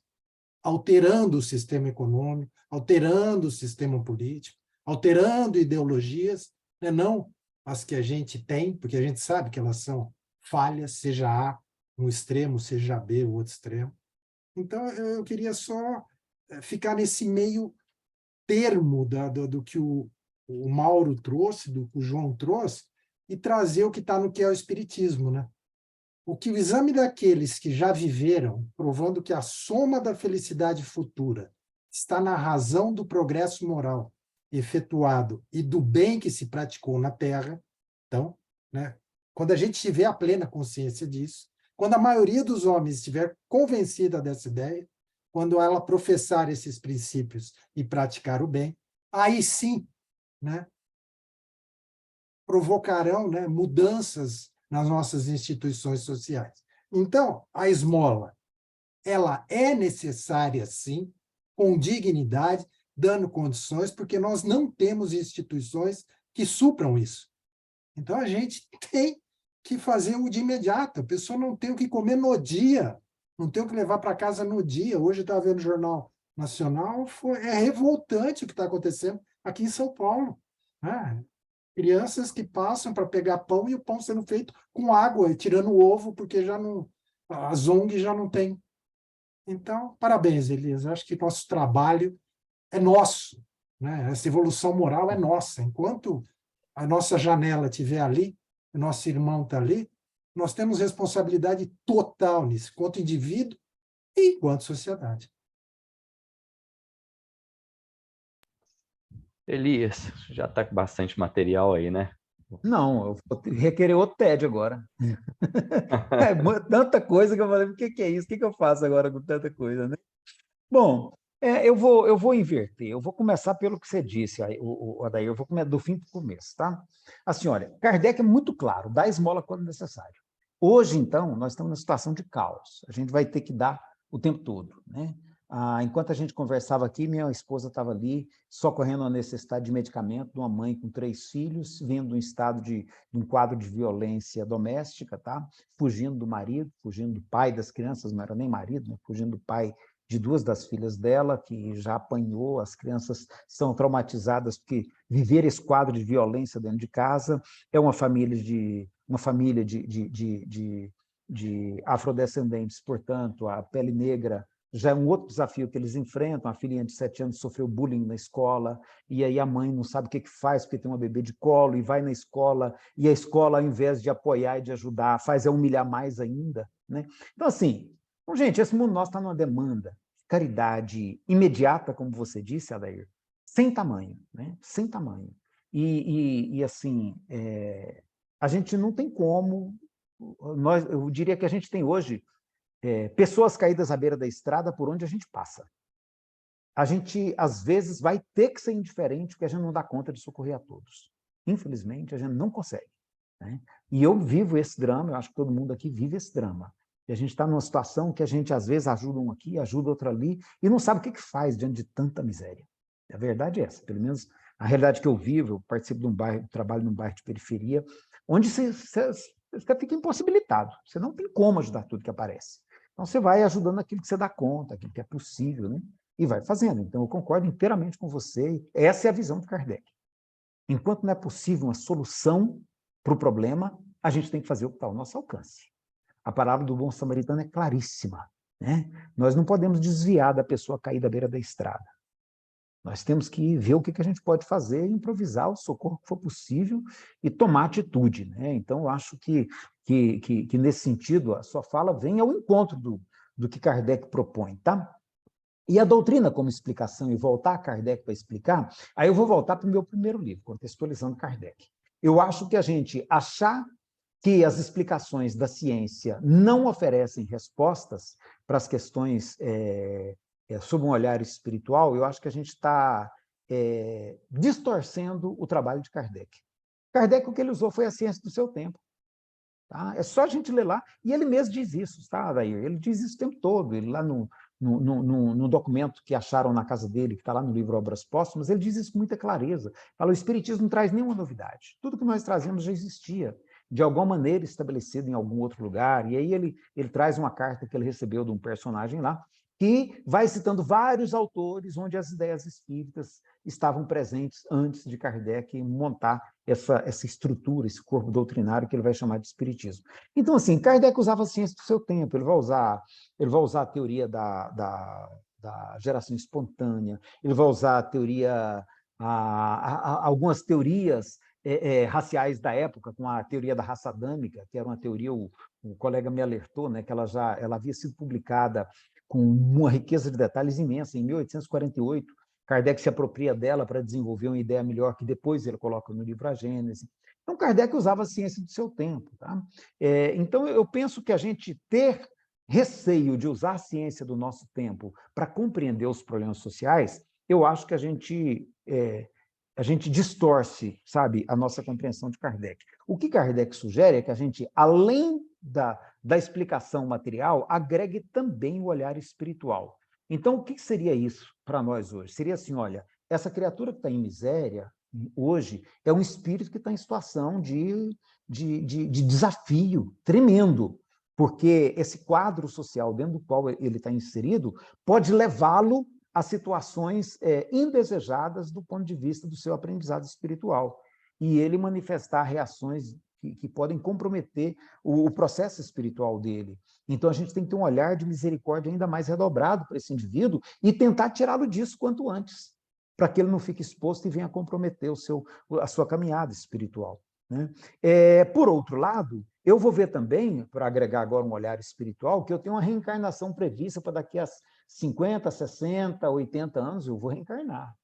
alterando o sistema econômico, alterando o sistema político, alterando ideologias, né, não as que a gente tem, porque a gente sabe que elas são falhas, seja A um extremo, seja B o outro extremo. Então, eu queria só ficar nesse meio termo do que o Mauro trouxe, do que o João trouxe, e trazer o que está no que é o Espiritismo, né? O que o exame daqueles que já viveram, provando que a soma da felicidade futura está na razão do progresso moral efetuado e do bem que se praticou na Terra. Então, né, quando a gente tiver a plena consciência disso, quando a maioria dos homens estiver convencida dessa ideia, quando ela professar esses princípios e praticar o bem, aí sim, né, provocarão, né, mudanças nas nossas instituições sociais. Então, a esmola, ela é necessária, sim, com dignidade, dando condições, porque nós não temos instituições que supram isso. Então, a gente tem que fazer o de imediato. A pessoa não tem o que comer no dia. não ter o que levar para casa no dia. Hoje eu estava vendo o Jornal Nacional, é revoltante o que está acontecendo aqui em São Paulo, né? Crianças que passam para pegar pão e o pão sendo feito com água, e tirando o ovo, porque já não, as ONGs já não tem. Então, parabéns, Elias. Eu acho que nosso trabalho é nosso, né? Essa evolução moral é nossa. Enquanto a nossa janela estiver ali, o nosso irmão está ali, nós temos responsabilidade total nisso, enquanto indivíduo e enquanto sociedade. Elias, já está com bastante material aí, né? Não, eu vou requerer outro TED agora. Tanta coisa que eu falei, o que é isso? O que eu faço agora com tanta coisa, né? Bom, eu vou inverter. Eu vou começar pelo que você disse, Adair. Eu vou começar do fim para o começo, tá? Assim, olha, Kardec é muito claro, dá esmola quando necessário. Hoje, então, nós estamos numa situação de caos. A gente vai ter que dar o tempo todo, né? Enquanto a gente conversava aqui, minha esposa estava ali, socorrendo a necessidade de medicamento de uma mãe com 3 filhos, vendo um estado de um quadro de violência doméstica, tá? Fugindo do marido, fugindo do pai das crianças, não era nem marido, né? Fugindo do pai de 2 das filhas dela, que já apanhou, as crianças são traumatizadas porque viver esse quadro de violência dentro de casa. É uma família de afrodescendentes, portanto, a pele negra já é um outro desafio que eles enfrentam. A filhinha de 7 anos sofreu bullying na escola, e aí a mãe não sabe o que faz, porque tem uma bebê de colo, e vai na escola, e a escola, ao invés de apoiar e de ajudar, faz humilhar mais ainda, né? Então, assim, gente, esse mundo nosso está numa demanda de caridade imediata, como você disse, Adair, sem tamanho, né? Sem tamanho. Assim, a gente não tem como... eu diria que a gente tem hoje pessoas caídas à beira da estrada por onde a gente passa. A gente, às vezes, vai ter que ser indiferente, porque a gente não dá conta de socorrer a todos. Infelizmente, a gente não consegue, né? E eu vivo esse drama, eu acho que todo mundo aqui vive esse drama. E a gente está numa situação que a gente, às vezes, ajuda um aqui, ajuda outro ali, e não sabe o que faz diante de tanta miséria. A verdade é essa, pelo menos a realidade que eu vivo. Eu participo de um bairro, trabalho num bairro de periferia, onde você fica impossibilitado, você não tem como ajudar tudo que aparece. Então, você vai ajudando aquilo que você dá conta, aquilo que é possível, né? E vai fazendo. Então, eu concordo inteiramente com você. Essa é a visão de Kardec. Enquanto não é possível uma solução para o problema, a gente tem que fazer o que está ao nosso alcance. A palavra do bom samaritano é claríssima, né? Nós não podemos desviar da pessoa cair da beira da estrada. Nós temos que ver o que a gente pode fazer, improvisar o socorro que for possível e tomar atitude, né? Então, eu acho que nesse sentido, a sua fala vem ao encontro do que Kardec propõe, tá? E a doutrina como explicação, e voltar a Kardec para explicar, aí eu vou voltar para o meu primeiro livro, Contextualizando Kardec. Eu acho que a gente achar que as explicações da ciência não oferecem respostas para as questões sob um olhar espiritual, eu acho que a gente está distorcendo o trabalho de Kardec. Kardec, o que ele usou foi a ciência do seu tempo. Tá? É só a gente ler lá, e ele mesmo diz isso, tá, Adair? Ele diz isso o tempo todo. Ele lá no documento que acharam na casa dele, que está lá no livro Obras Póstumas, ele diz isso com muita clareza. Fala, o Espiritismo não traz nenhuma novidade. Tudo que nós trazemos já existia, de alguma maneira estabelecido em algum outro lugar. E aí ele traz uma carta que ele recebeu de um personagem lá, que vai citando vários autores onde as ideias espíritas estavam presentes antes de Kardec montar essa estrutura, esse corpo doutrinário que ele vai chamar de espiritismo. Então, assim, Kardec usava a ciência do seu tempo. Ele vai usar a teoria da geração espontânea, ele vai usar a teoria, algumas teorias raciais da época, com a teoria da raça adâmica, que era uma teoria, o colega me alertou, né, que ela havia sido publicada com uma riqueza de detalhes imensa. Em 1848, Kardec se apropria dela para desenvolver uma ideia melhor, que depois ele coloca no livro A Gênese. Então, Kardec usava a ciência do seu tempo. Tá? Então, eu penso que a gente ter receio de usar a ciência do nosso tempo para compreender os problemas sociais, eu acho que a gente distorce, sabe, a nossa compreensão de Kardec. O que Kardec sugere é que a gente, além da explicação material, agregue também o olhar espiritual. Então, o que seria isso para nós hoje? Seria assim, olha, essa criatura que está em miséria, hoje, é um espírito que está em situação de desafio tremendo. porque esse quadro social dentro do qual ele está inserido pode levá-lo a situações indesejadas do ponto de vista do seu aprendizado espiritual, e ele manifestar reações que podem comprometer o processo espiritual dele. Então, a gente tem que ter um olhar de misericórdia ainda mais redobrado para esse indivíduo e tentar tirá-lo disso quanto antes, para que ele não fique exposto e venha comprometer a sua caminhada espiritual, né? Por outro lado, eu vou ver também, para agregar agora um olhar espiritual, que eu tenho uma reencarnação prevista para daqui a 50, 60, 80 anos, eu vou reencarnar.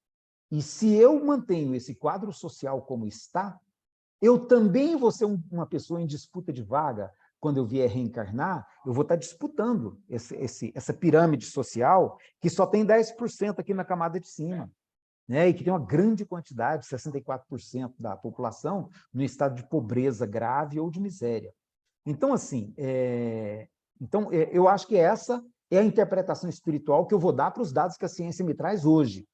E se eu mantenho esse quadro social como está, eu também vou ser uma pessoa em disputa de vaga. Quando eu vier reencarnar, eu vou estar disputando essa pirâmide social que só tem 10% aqui na camada de cima, né? E que tem uma grande quantidade, 64% da população, no estado de pobreza grave ou de miséria. Então, assim, eu acho que essa é a interpretação espiritual que eu vou dar para os dados que a ciência me traz hoje.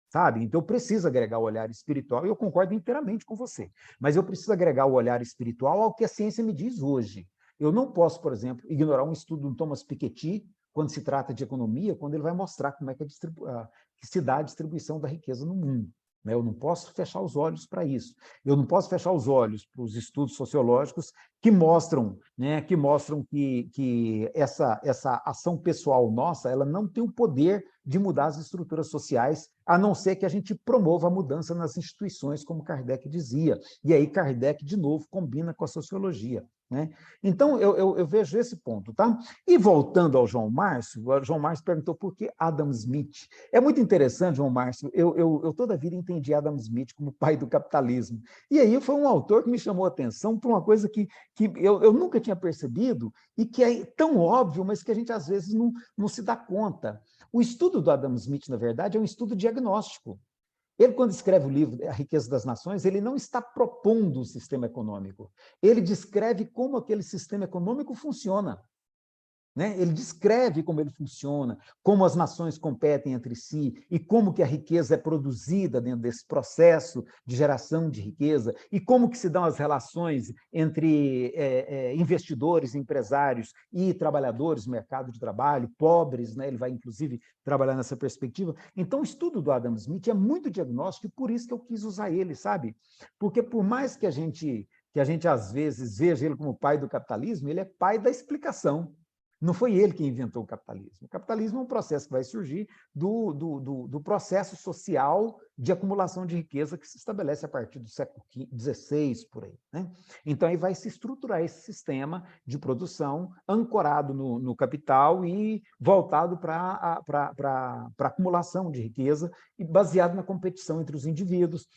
Sabe? Então, eu preciso agregar o olhar espiritual, e eu concordo inteiramente com você, mas eu preciso agregar o olhar espiritual ao que a ciência me diz hoje. Eu não posso, por exemplo, ignorar um estudo do Thomas Piketty, quando se trata de economia, quando ele vai mostrar como é que se dá a distribuição da riqueza no mundo. Né? Eu não posso fechar os olhos para isso. Eu não posso fechar os olhos para os estudos sociológicos que mostram, né, que essa ação pessoal nossa, ela não tem o poder de mudar as estruturas sociais, a não ser que a gente promova a mudança nas instituições, como Kardec dizia. E aí Kardec, de novo, combina com a sociologia, né? Então, eu vejo esse ponto, tá? E voltando ao João Márcio, o João Márcio perguntou por que Adam Smith. É muito interessante, João Márcio, eu toda a vida entendi Adam Smith como pai do capitalismo. E aí foi um autor que me chamou a atenção para uma coisa que eu nunca tinha percebido e que é tão óbvio, mas que a gente às vezes não se dá conta. O estudo do Adam Smith, na verdade, é um estudo diagnóstico. Ele, quando escreve o livro A Riqueza das Nações, ele não está propondo um sistema econômico. Ele descreve como aquele sistema econômico funciona. Né? Ele descreve como ele funciona, como as nações competem entre si e como que a riqueza é produzida dentro desse processo de geração de riqueza e como que se dão as relações entre investidores, empresários e trabalhadores, mercado de trabalho, pobres, né? Ele vai, inclusive, trabalhar nessa perspectiva. Então, o estudo do Adam Smith é muito diagnóstico e por isso que eu quis usar ele, sabe? Porque por mais que a gente às vezes veja ele como pai do capitalismo, ele é pai da explicação. Não foi ele que inventou o capitalismo. O capitalismo é um processo que vai surgir do processo social de acumulação de riqueza que se estabelece a partir do século XVI, por aí, né? Então, aí vai se estruturar esse sistema de produção ancorado no capital e voltado para a acumulação de riqueza e baseado na competição entre os indivíduos.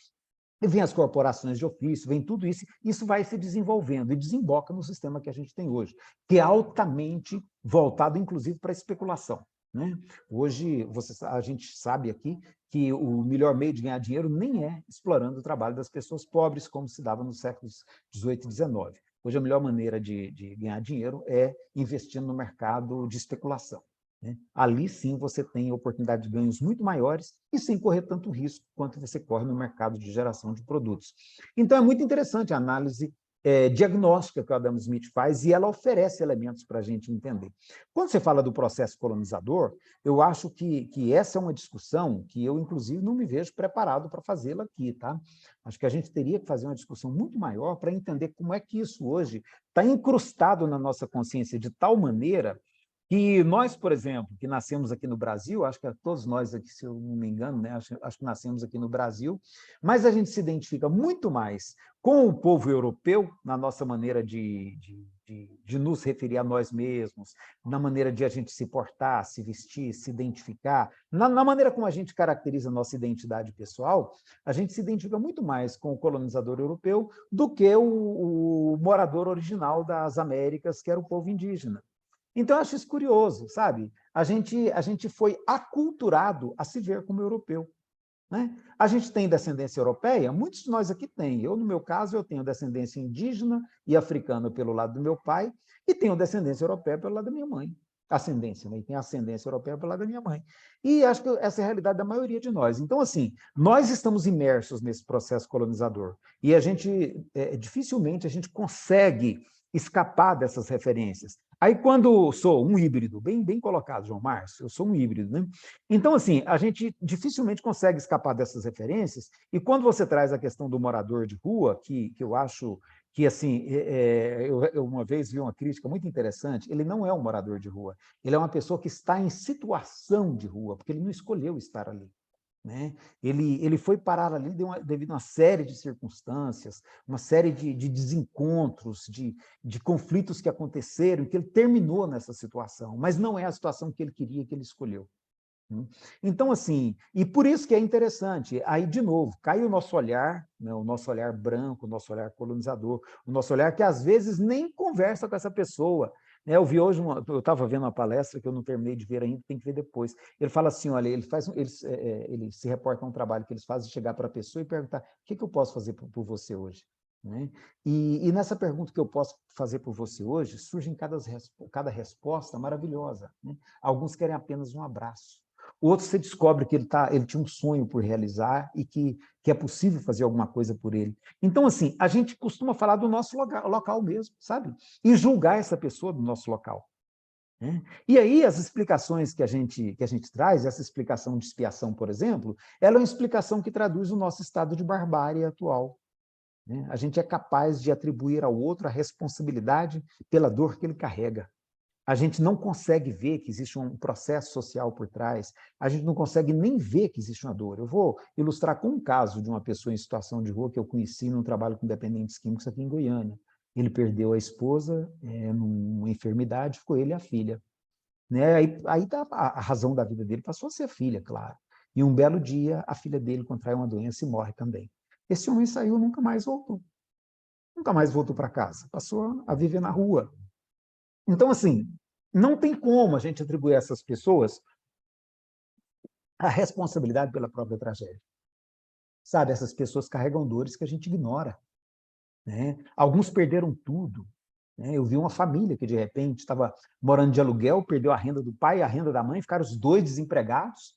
E vem as corporações de ofício, vem tudo isso, isso vai se desenvolvendo e desemboca no sistema que a gente tem hoje, que é altamente voltado, inclusive, para a especulação, né? Hoje, a gente sabe aqui que o melhor meio de ganhar dinheiro nem é explorando o trabalho das pessoas pobres, como se dava nos séculos XVIII e XIX. Hoje, a melhor maneira de ganhar dinheiro é investindo no mercado de especulação, né? Ali sim você tem oportunidade de ganhos muito maiores e sem correr tanto risco quanto você corre no mercado de geração de produtos. Então é muito interessante a análise diagnóstica que o Adam Smith faz e ela oferece elementos para a gente entender. Quando você fala do processo colonizador, eu acho que essa é uma discussão que eu, inclusive, não me vejo preparado para fazê-la aqui, tá? Acho que a gente teria que fazer uma discussão muito maior para entender como é que isso hoje está incrustado na nossa consciência de tal maneira que nós, por exemplo, que nascemos aqui no Brasil, acho que todos nós aqui, se eu não me engano, né, acho que nascemos aqui no Brasil, mas a gente se identifica muito mais com o povo europeu, na nossa maneira de nos referir a nós mesmos, na maneira de a gente se portar, se vestir, se identificar, na maneira como a gente caracteriza a nossa identidade pessoal, a gente se identifica muito mais com o colonizador europeu do que o morador original das Américas, que era o povo indígena. Então, eu acho isso curioso, sabe? A gente foi aculturado a se ver como europeu, né? A gente tem descendência europeia, muitos de nós aqui têm. Eu, no meu caso, eu tenho descendência indígena e africana pelo lado do meu pai e tenho descendência europeia pelo lado da minha mãe. Ascendência, né? E tem ascendência europeia pelo lado da minha mãe. E acho que essa é a realidade da maioria de nós. Então, assim, nós estamos imersos nesse processo colonizador e dificilmente a gente consegue escapar dessas referências. Aí, quando sou um híbrido, bem colocado, João Márcio, eu sou um híbrido, né? Então, assim, a gente dificilmente consegue escapar dessas referências, e quando você traz a questão do morador de rua, que eu acho que, assim, eu uma vez vi uma crítica muito interessante, ele não é um morador de rua, ele é uma pessoa que está em situação de rua, porque ele não escolheu estar ali. Né? Ele foi parar ali devido a uma série de circunstâncias, uma série de desencontros, de conflitos que aconteceram, que ele terminou nessa situação, mas não é a situação que ele queria, que ele escolheu. Né? Então, assim, e por isso que é interessante, aí, de novo, cai o nosso olhar, né, o nosso olhar branco, o nosso olhar colonizador, o nosso olhar que, às vezes, nem conversa com essa pessoa. Eu vi hoje, eu estava vendo uma palestra que eu não terminei de ver ainda, tem que ver depois. Ele fala assim, olha, ele se reporta a um trabalho que eles fazem, chegar para a pessoa e perguntar, o que eu posso fazer por você hoje? Né? E nessa pergunta que eu posso fazer por você hoje, surge cada resposta maravilhosa. Né? Alguns querem apenas um abraço. O outro você descobre que ele tinha um sonho por realizar e que é possível fazer alguma coisa por ele. Então, assim, a gente costuma falar do nosso local mesmo, sabe? E julgar essa pessoa do nosso local. Né? E aí, as explicações que a gente traz, essa explicação de expiação, por exemplo, ela é uma explicação que traduz o nosso estado de barbárie atual. Né? A gente é capaz de atribuir ao outro a responsabilidade pela dor que ele carrega. A gente não consegue ver que existe um processo social por trás, a gente não consegue nem ver que existe uma dor. Eu vou ilustrar com um caso de uma pessoa em situação de rua que eu conheci num trabalho com dependentes químicos aqui em Goiânia. Ele perdeu a esposa numa enfermidade, ficou ele e a filha. Né? Aí a razão da vida dele passou a ser a filha, claro. E um belo dia, a filha dele contrai uma doença e morre também. Esse homem saiu e nunca mais voltou. Nunca mais voltou para casa. Passou a viver na rua. Então, assim, não tem como a gente atribuir a essas pessoas a responsabilidade pela própria tragédia. Sabe, essas pessoas carregam dores que a gente ignora. Né? Alguns perderam tudo. Né? Eu vi uma família que, de repente, estava morando de aluguel, perdeu a renda do pai e a renda da mãe, ficaram os dois desempregados.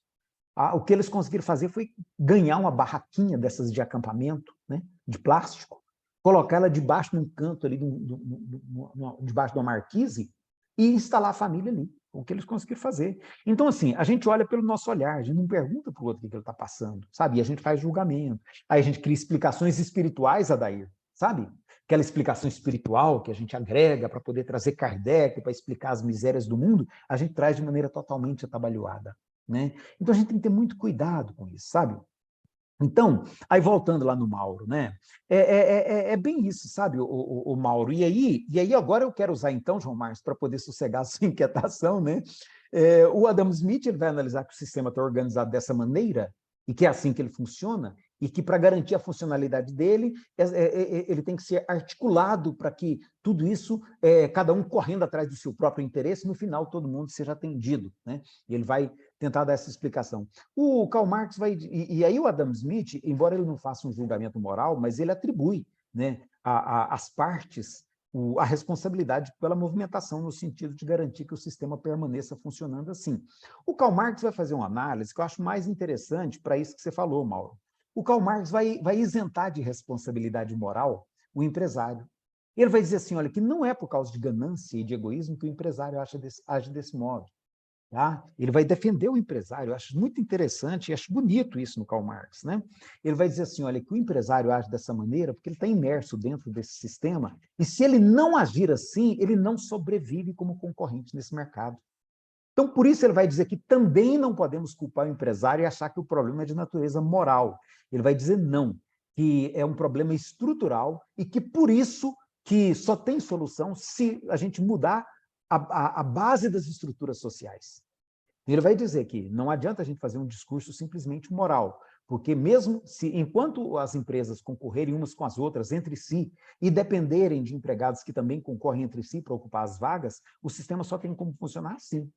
O que eles conseguiram fazer foi ganhar uma barraquinha dessas de acampamento, né? De plástico, colocar ela debaixo de um canto ali, debaixo de uma marquise, e instalar a família ali, o que eles conseguiram fazer. Então, assim, a gente olha pelo nosso olhar, a gente não pergunta para o outro o que ele está passando, sabe? E a gente faz julgamento. Aí a gente cria explicações espirituais, Adair, sabe? Aquela explicação espiritual que a gente agrega para poder trazer Kardec, para explicar as misérias do mundo, a gente traz de maneira totalmente atabalhoada. Né? Então, a gente tem que ter muito cuidado com isso, sabe? Então, aí voltando lá no Mauro, né? É bem isso, sabe, o Mauro? E aí agora eu quero usar, então, João Márcio, para poder sossegar a sua inquietação, né? O Adam Smith ele vai analisar que o sistema está organizado dessa maneira, e que é assim que ele funciona, e que, para garantir a funcionalidade dele, ele tem que ser articulado para que tudo isso, cada um correndo atrás do seu próprio interesse, no final todo mundo seja atendido. Né? E ele vai tentar dar essa explicação. O Karl Marx vai... E aí o Adam Smith, embora ele não faça um julgamento moral, mas ele atribui, né, às partes a responsabilidade pela movimentação, no sentido de garantir que o sistema permaneça funcionando assim. O Karl Marx vai fazer uma análise que eu acho mais interessante para isso que você falou, Mauro. O Karl Marx vai isentar de responsabilidade moral o empresário. Ele vai dizer assim, olha, que não é por causa de ganância e de egoísmo que o empresário age desse modo. Tá? Ele vai defender o empresário, eu acho muito interessante e acho bonito isso no Karl Marx. Né? Ele vai dizer assim, olha, que o empresário age dessa maneira porque ele está imerso dentro desse sistema e se ele não agir assim, ele não sobrevive como concorrente nesse mercado. Então, por isso ele vai dizer que também não podemos culpar o empresário e achar que o problema é de natureza moral. Ele vai dizer não, que é um problema estrutural e que, por isso, que só tem solução se a gente mudar a base das estruturas sociais. Ele vai dizer que não adianta a gente fazer um discurso simplesmente moral, porque mesmo se, enquanto as empresas concorrerem umas com as outras entre si e dependerem de empregados que também concorrem entre si para ocupar as vagas, o sistema só tem como funcionar assim.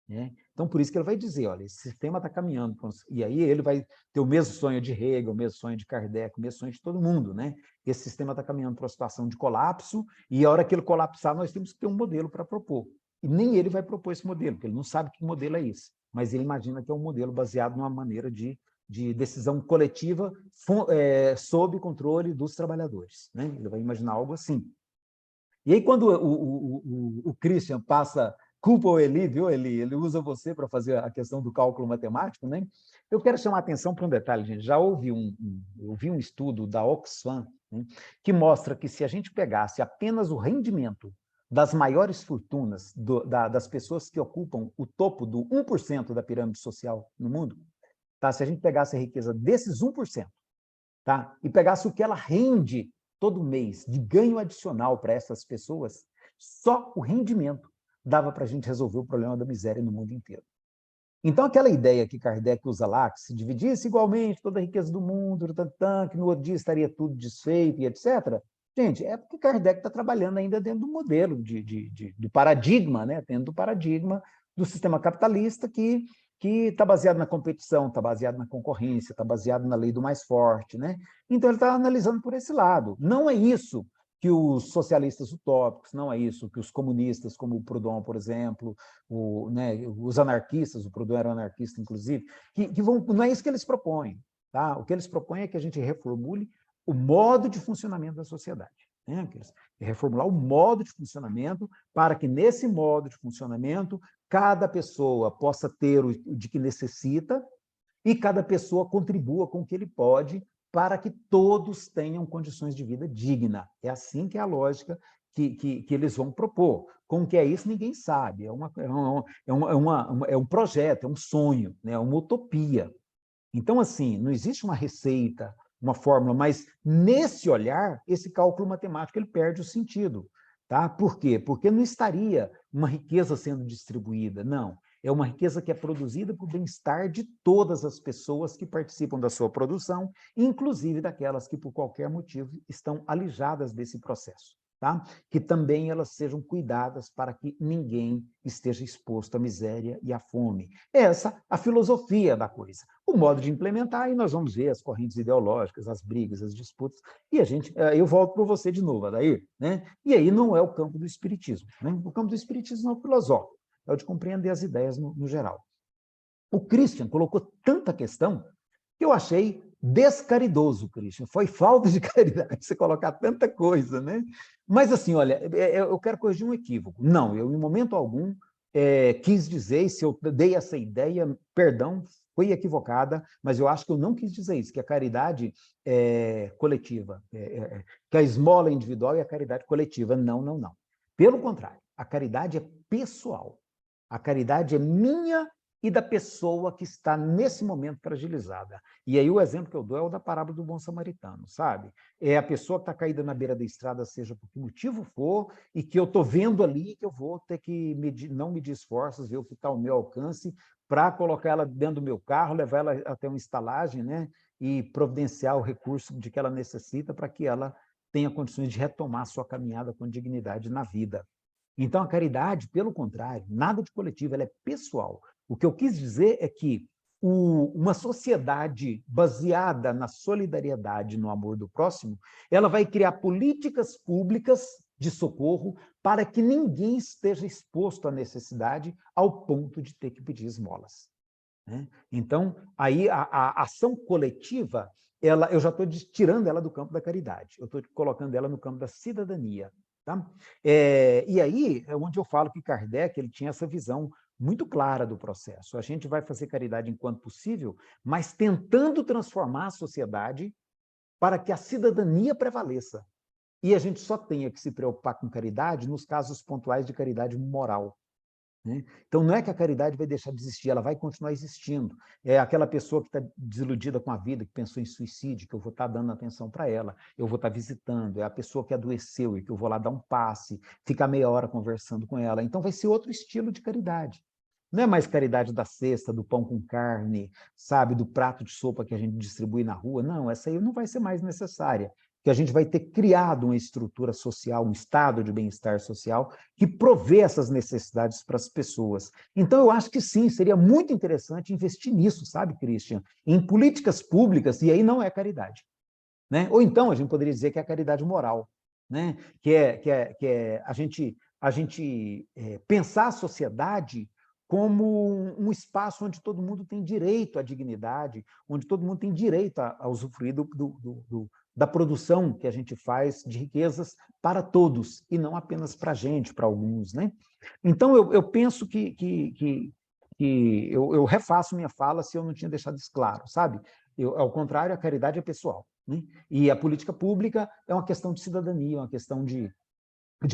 Né? Então, por isso que ele vai dizer, olha, esse sistema está caminhando, e aí ele vai ter o mesmo sonho de Hegel, o mesmo sonho de Kardec, o mesmo sonho de todo mundo, né? Esse sistema está caminhando para uma situação de colapso, e a hora que ele colapsar, nós temos que ter um modelo para propor. E nem ele vai propor esse modelo, porque ele não sabe que modelo é esse, mas ele imagina que é um modelo baseado numa maneira de decisão coletiva sob controle dos trabalhadores. Né? Ele vai imaginar algo assim. E aí, quando o Christian passa culpa ao Eli, viu, Eli? Ele usa você para fazer a questão do cálculo matemático, né? Eu quero chamar a atenção para um detalhe, gente. Já eu vi um estudo da Oxfam, né, que mostra que se a gente pegasse apenas o rendimento das maiores fortunas das pessoas que ocupam o topo do 1% da pirâmide social no mundo, tá? Se a gente pegasse a riqueza desses 1%, tá? E pegasse o que ela rende todo mês de ganho adicional para essas pessoas, só o rendimento dava para a gente resolver o problema da miséria no mundo inteiro. Então, aquela ideia que Kardec usa lá, que se dividisse igualmente toda a riqueza do mundo, que no outro dia estaria tudo desfeito e etc., gente, é porque Kardec está trabalhando ainda dentro do modelo, do paradigma, né? Dentro do paradigma do sistema capitalista que está baseado na competição, está baseado na concorrência, está baseado na lei do mais forte, né? Então, ele está analisando por esse lado. Não é isso que os socialistas utópicos, não é isso que os comunistas, como o Proudhon, por exemplo, os anarquistas, o Proudhon era anarquista, inclusive, não é isso que eles propõem. Tá? O que eles propõem é que a gente reformule o modo de funcionamento da sociedade. Né? Reformular o modo de funcionamento para que, nesse modo de funcionamento, cada pessoa possa ter o de que necessita e cada pessoa contribua com o que ele pode para que todos tenham condições de vida digna. É assim que é a lógica que eles vão propor. Como que é isso, ninguém sabe. É um projeto, é um sonho, né? É uma utopia. Então, assim, não existe uma receita, uma fórmula, mas nesse olhar, esse cálculo matemático ele perde o sentido. Tá? Por quê? Porque não estaria uma riqueza sendo distribuída, não. É uma riqueza que é produzida para o bem-estar de todas as pessoas que participam da sua produção, inclusive daquelas que, por qualquer motivo, estão alijadas desse processo. Tá? Que também elas sejam cuidadas para que ninguém esteja exposto à miséria e à fome. Essa a filosofia da coisa. O modo de implementar, e nós vamos ver as correntes ideológicas, as brigas, as disputas, e eu volto para você de novo, Adair, né? E aí não é o campo do espiritismo. Né? O campo do espiritismo é o filosófico, é o de compreender as ideias no geral. O Christian colocou tanta questão que eu achei descaridoso, Christian. Foi falta de caridade você colocar tanta coisa, né? Mas, assim, olha, eu quero corrigir um equívoco. Não, eu, em momento algum, quis dizer, se eu dei essa ideia, perdão, foi equivocada, mas eu acho que eu não quis dizer isso, que a caridade é coletiva, que a esmola é individual e a caridade coletiva. Não, não, não. Pelo contrário, a caridade é pessoal. A caridade é minha e da pessoa que está nesse momento fragilizada. E aí o exemplo que eu dou é o da parábola do bom samaritano, sabe? É a pessoa que está caída na beira da estrada, seja por que motivo for, e que eu estou vendo ali que eu vou ter que não medir esforços, ver o que está ao meu alcance, para colocar ela dentro do meu carro, levar ela até uma estalagem, né? E providenciar o recurso de que ela necessita para que ela tenha condições de retomar sua caminhada com dignidade na vida. Então, a caridade, pelo contrário, nada de coletivo, ela é pessoal. O que eu quis dizer é que uma sociedade baseada na solidariedade, no amor do próximo, ela vai criar políticas públicas de socorro para que ninguém esteja exposto à necessidade ao ponto de ter que pedir esmolas. Né? Então, aí a ação coletiva, eu já estou tirando ela do campo da caridade, eu estou colocando ela no campo da cidadania. Tá? E aí é onde eu falo que Kardec ele tinha essa visão muito clara do processo. A gente vai fazer caridade enquanto possível, mas tentando transformar a sociedade para que a cidadania prevaleça. E a gente só tenha que se preocupar com caridade nos casos pontuais de caridade moral. Né? Então, não é que a caridade vai deixar de existir, ela vai continuar existindo. É aquela pessoa que está desiludida com a vida, que pensou em suicídio, que eu vou estar dando atenção para ela, eu vou estar visitando. É a pessoa que adoeceu e que eu vou lá dar um passe, ficar meia hora conversando com ela. Então, vai ser outro estilo de caridade. Não é mais caridade da cesta, do pão com carne, sabe, do prato de sopa que a gente distribui na rua. Não, essa aí não vai ser mais necessária. Que a gente vai ter criado uma estrutura social, um estado de bem-estar social que provê essas necessidades para as pessoas. Então, eu acho que sim, seria muito interessante investir nisso, sabe, Christian? Em políticas públicas, e aí não é caridade. Né? Ou então, a gente poderia dizer que é a caridade moral, né? que é a gente pensar a sociedade como um espaço onde todo mundo tem direito à dignidade, onde todo mundo tem direito a usufruir da produção que a gente faz de riquezas para todos, e não apenas para a gente, para alguns, né? Então, eu penso que eu refaço minha fala se eu não tinha deixado isso claro, sabe? Ao contrário, a caridade é pessoal, né? E a política pública é uma questão de cidadania, uma questão de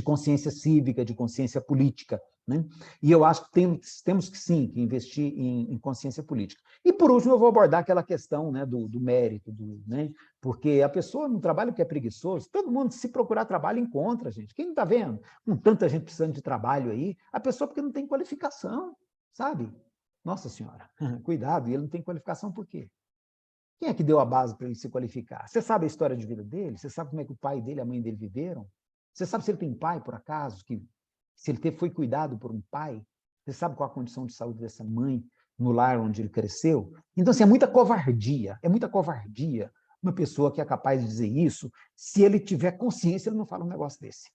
consciência cívica, de consciência política, né? E eu acho que temos que, sim, que investir em consciência política. E, por último, eu vou abordar aquela questão, né, do mérito, né? Porque a pessoa não trabalha porque é preguiçoso, todo mundo, se procurar trabalho, encontra, gente. Quem não está vendo? Com tanta gente precisando de trabalho aí, a pessoa porque não tem qualificação, sabe? Nossa Senhora, cuidado, e ele não tem qualificação por quê? Quem é que deu a base para ele se qualificar? Você sabe a história de vida dele? Você sabe como é que o pai dele e a mãe dele viveram? Você sabe se ele tem pai, por acaso? Se ele foi cuidado por um pai? Você sabe qual a condição de saúde dessa mãe no lar onde ele cresceu? Então, assim, é muita covardia uma pessoa que é capaz de dizer isso. Se ele tiver consciência, ele não fala um negócio desse.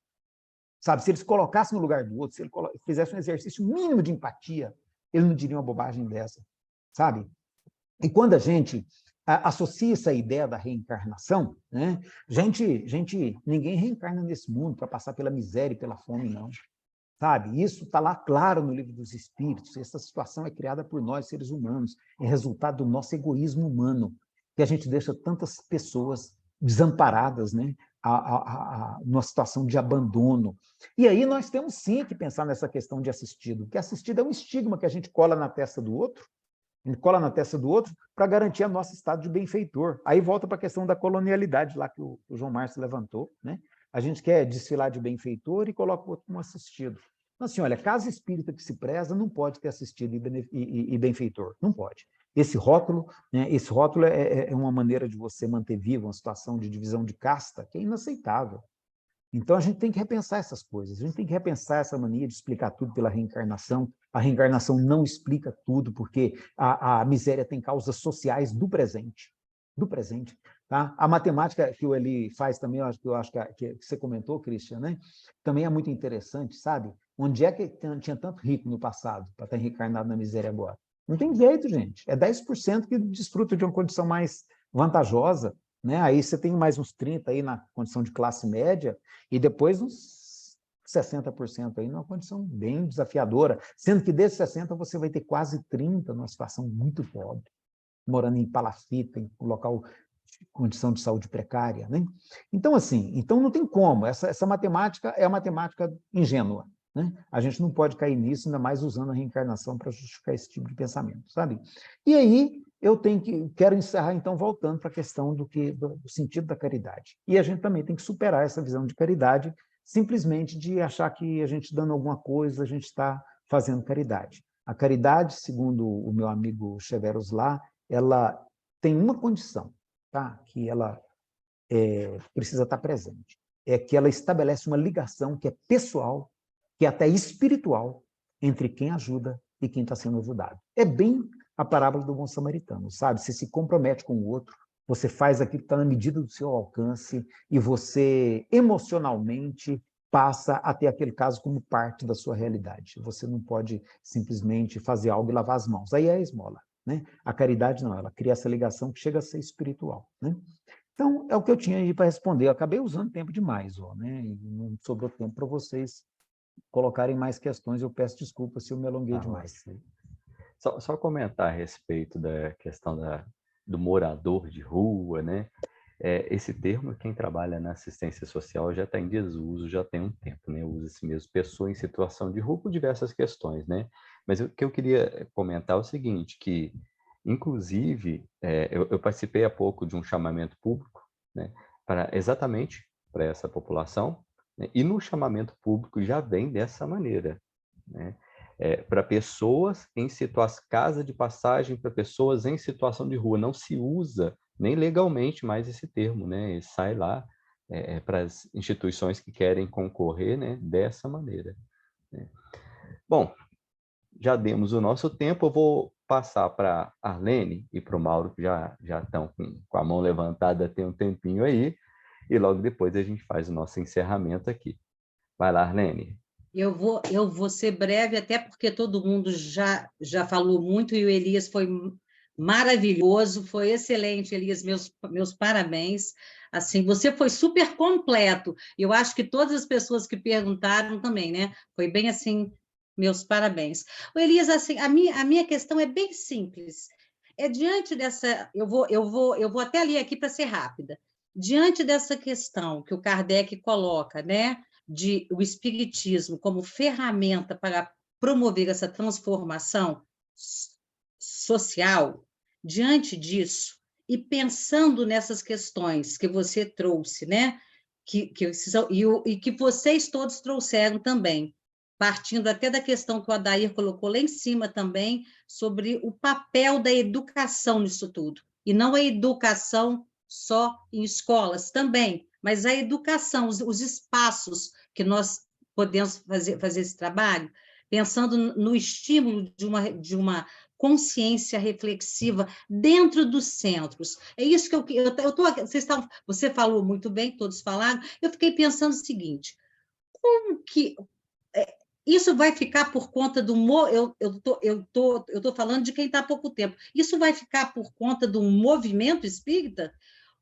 Sabe, se ele se colocasse no lugar do outro, se ele fizesse um exercício mínimo de empatia, ele não diria uma bobagem dessa, sabe? E quando a gente associa essa ideia da reencarnação, né? Ninguém reencarna nesse mundo para passar pela miséria e pela fome, não. Sabe? Isso está lá claro no Livro dos Espíritos. Essa situação é criada por nós, seres humanos, é resultado do nosso egoísmo humano, que a gente deixa tantas pessoas desamparadas, né? Numa situação de abandono. E aí nós temos sim que pensar nessa questão de assistido, porque assistido é um estigma que a gente cola na testa do outro, para garantir o nosso estado de benfeitor. Aí volta para a questão da colonialidade, lá que o João Márcio levantou, né? A gente quer desfilar de benfeitor e coloca o outro como assistido. Então, assim, olha, casa espírita que se preza não pode ter assistido e benfeitor, não pode. Esse rótulo, né, é uma maneira de você manter viva uma situação de divisão de casta que é inaceitável. Então, a gente tem que repensar essas coisas, a gente tem que repensar essa mania de explicar tudo pela reencarnação. A reencarnação não explica tudo, porque a miséria tem causas sociais do presente. Tá? A matemática que o Eli faz também, eu acho que você comentou, Christian, né? Também é muito interessante, sabe? Onde é que tinha tanto rico no passado para estar reencarnado na miséria agora? Não tem jeito, gente. É 10% que desfruta de uma condição mais vantajosa, né? Aí você tem mais uns 30% aí na condição de classe média e depois uns 60% aí numa condição bem desafiadora, sendo que desses 60% você vai ter quase 30% numa situação muito pobre, morando em palafita, em um local de condição de saúde precária, né? Então, assim, não tem como. Essa matemática é a matemática ingênua, né? A gente não pode cair nisso, ainda mais usando a reencarnação para justificar esse tipo de pensamento, sabe? E aí, quero encerrar, então, voltando para a questão do sentido da caridade. E a gente também tem que superar essa visão de caridade, simplesmente de achar que a gente dando alguma coisa, a gente está fazendo caridade. A caridade, segundo o meu amigo Cheveros lá, ela tem uma condição, tá? Que ela precisa estar presente. É que ela estabelece uma ligação que é pessoal, que é até espiritual, entre quem ajuda e quem está sendo ajudado. É bem a parábola do bom samaritano, sabe? Você se compromete com o outro, você faz aquilo que está na medida do seu alcance e você emocionalmente passa a ter aquele caso como parte da sua realidade. Você não pode simplesmente fazer algo e lavar as mãos. Aí é a esmola, né? A caridade não, ela cria essa ligação que chega a ser espiritual, né? Então, é o que eu tinha aí para responder. Eu acabei usando tempo demais, né? E não sobrou tempo para vocês colocarem mais questões. Eu peço desculpas se eu me alonguei demais. Só comentar a respeito da questão do morador de rua, né? Esse termo, quem trabalha na assistência social já está em desuso, já tem um tempo, né? Usa-se mesmo pessoa em situação de rua por diversas questões, né? Mas o que eu queria comentar é o seguinte, que, inclusive, eu participei há pouco de um chamamento público, né? Exatamente para essa população, né? E no chamamento público já vem dessa maneira, né? Para pessoas em situação, casa de passagem para pessoas em situação de rua. Não se usa nem legalmente mais esse termo, né? E sai lá para as instituições que querem concorrer, né? Dessa maneira, né? Bom, já demos o nosso tempo, eu vou passar para a Arlene e para o Mauro, que já estão com a mão levantada tem um tempinho aí, e logo depois a gente faz o nosso encerramento aqui. Vai lá, Arlene. Eu vou ser breve, até porque todo mundo já falou muito e o Elias foi maravilhoso, foi excelente, Elias, meus parabéns. Assim, você foi super completo. Eu acho que todas as pessoas que perguntaram também, né? Foi bem assim, meus parabéns. Ô, Elias, assim, a minha questão é bem simples. É diante dessa, eu vou até ler aqui para ser rápida. Diante dessa questão que o Kardec coloca, né, de o espiritismo como ferramenta para promover essa transformação social, diante disso, e pensando nessas questões que você trouxe, né? E que vocês todos trouxeram também, partindo até da questão que o Adair colocou lá em cima também, sobre o papel da educação nisso tudo. E não a educação só em escolas também, mas a educação, os espaços que nós podemos fazer esse trabalho, pensando no estímulo de uma consciência reflexiva dentro dos centros. É isso que você falou muito bem, todos falaram, eu fiquei pensando o seguinte, como que isso vai ficar por conta do... Eu tô falando de quem está há pouco tempo. Isso vai ficar por conta do movimento espírita?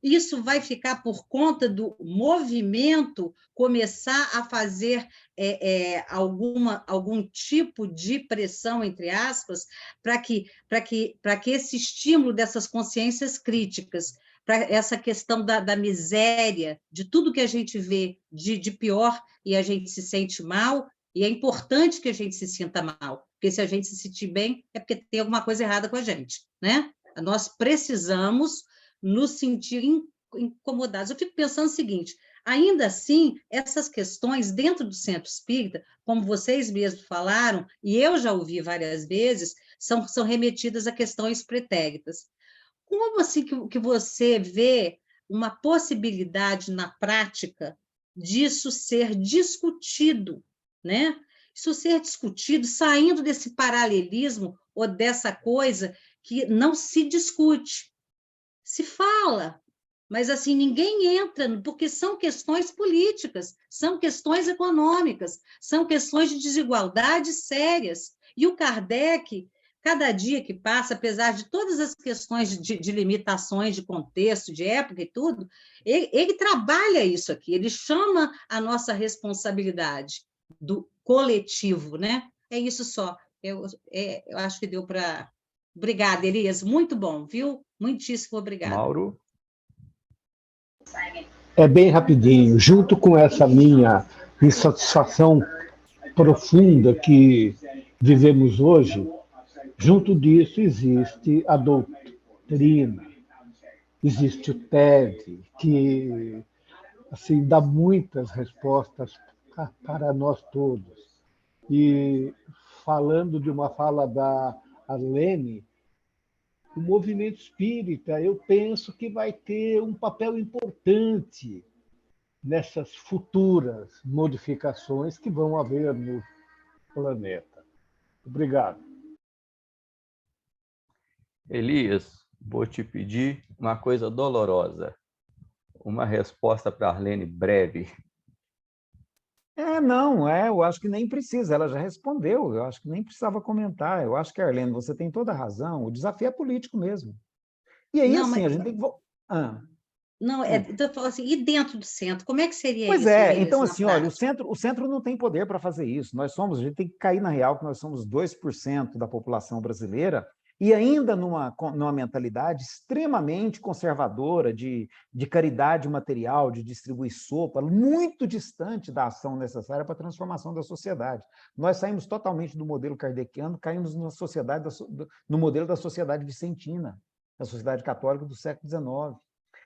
Isso vai ficar por conta do movimento começar a fazer algum tipo de pressão, entre aspas, para que esse estímulo dessas consciências críticas, para essa questão da miséria, de tudo que a gente vê de pior e a gente se sente mal, e é importante que a gente se sinta mal, porque se a gente se sentir bem, é porque tem alguma coisa errada com a gente, né? Nós precisamos nos sentir incomodados. Eu fico pensando o seguinte, ainda assim, essas questões dentro do centro espírita, como vocês mesmos falaram, e eu já ouvi várias vezes, são remetidas a questões pretéritas. Como assim que você vê uma possibilidade na prática disso ser discutido, né? Isso ser discutido, saindo desse paralelismo ou dessa coisa que não se discute, se fala, mas assim ninguém entra, porque são questões políticas, são questões econômicas, são questões de desigualdade sérias. E o Kardec, cada dia que passa, apesar de todas as questões de limitações de contexto, de época e tudo, ele trabalha isso aqui, ele chama a nossa responsabilidade do coletivo, né? É isso só. Eu acho que deu para... Obrigada, Elias, muito bom, viu? Muitíssimo obrigada. Mauro? É bem rapidinho. Junto com essa minha insatisfação profunda que vivemos hoje, junto disso existe a doutrina, existe o TED, que assim, dá muitas respostas para nós todos. E falando de uma fala da Arlene, o movimento espírita, eu penso que vai ter um papel importante nessas futuras modificações que vão haver no planeta. Obrigado. Elias, vou te pedir uma coisa dolorosa. Uma resposta para a Arlene breve. Eu acho que nem precisa, ela já respondeu, eu acho que nem precisava comentar. Eu acho que, Arlene, você tem toda a razão, o desafio é político mesmo. E aí, Não, assim, mas... a gente tem que... Não, então eu falo assim, e dentro do centro, como é que seria Pois isso, é, Elias, então na assim, olha, prática? o centro não tem poder para fazer isso. A gente tem que cair na real que nós somos 2% da população brasileira e ainda numa mentalidade extremamente conservadora de caridade material, de distribuir sopa, muito distante da ação necessária para a transformação da sociedade. Nós saímos totalmente do modelo kardeciano, caímos no modelo da sociedade vicentina, da sociedade católica do século XIX.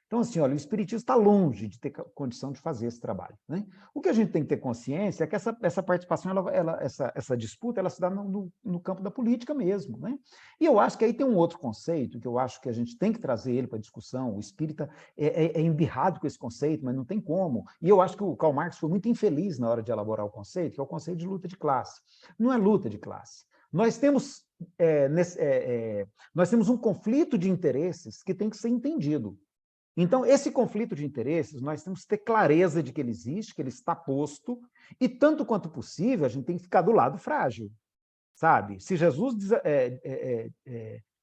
Então, assim, olha, o espiritismo está longe de ter condição de fazer esse trabalho, né? O que a gente tem que ter consciência é que essa participação, essa disputa, ela se dá no campo da política mesmo, né? E eu acho que aí tem um outro conceito, que eu acho que a gente tem que trazer ele para a discussão. O espírita é embirrado com esse conceito, mas não tem como. E eu acho que o Karl Marx foi muito infeliz na hora de elaborar o conceito, que é o conceito de luta de classe. Não é luta de classe. Nós temos um conflito de interesses que tem que ser entendido. Então, esse conflito de interesses, nós temos que ter clareza de que ele existe, que ele está posto, e tanto quanto possível, a gente tem que ficar do lado frágil, sabe? Se Jesus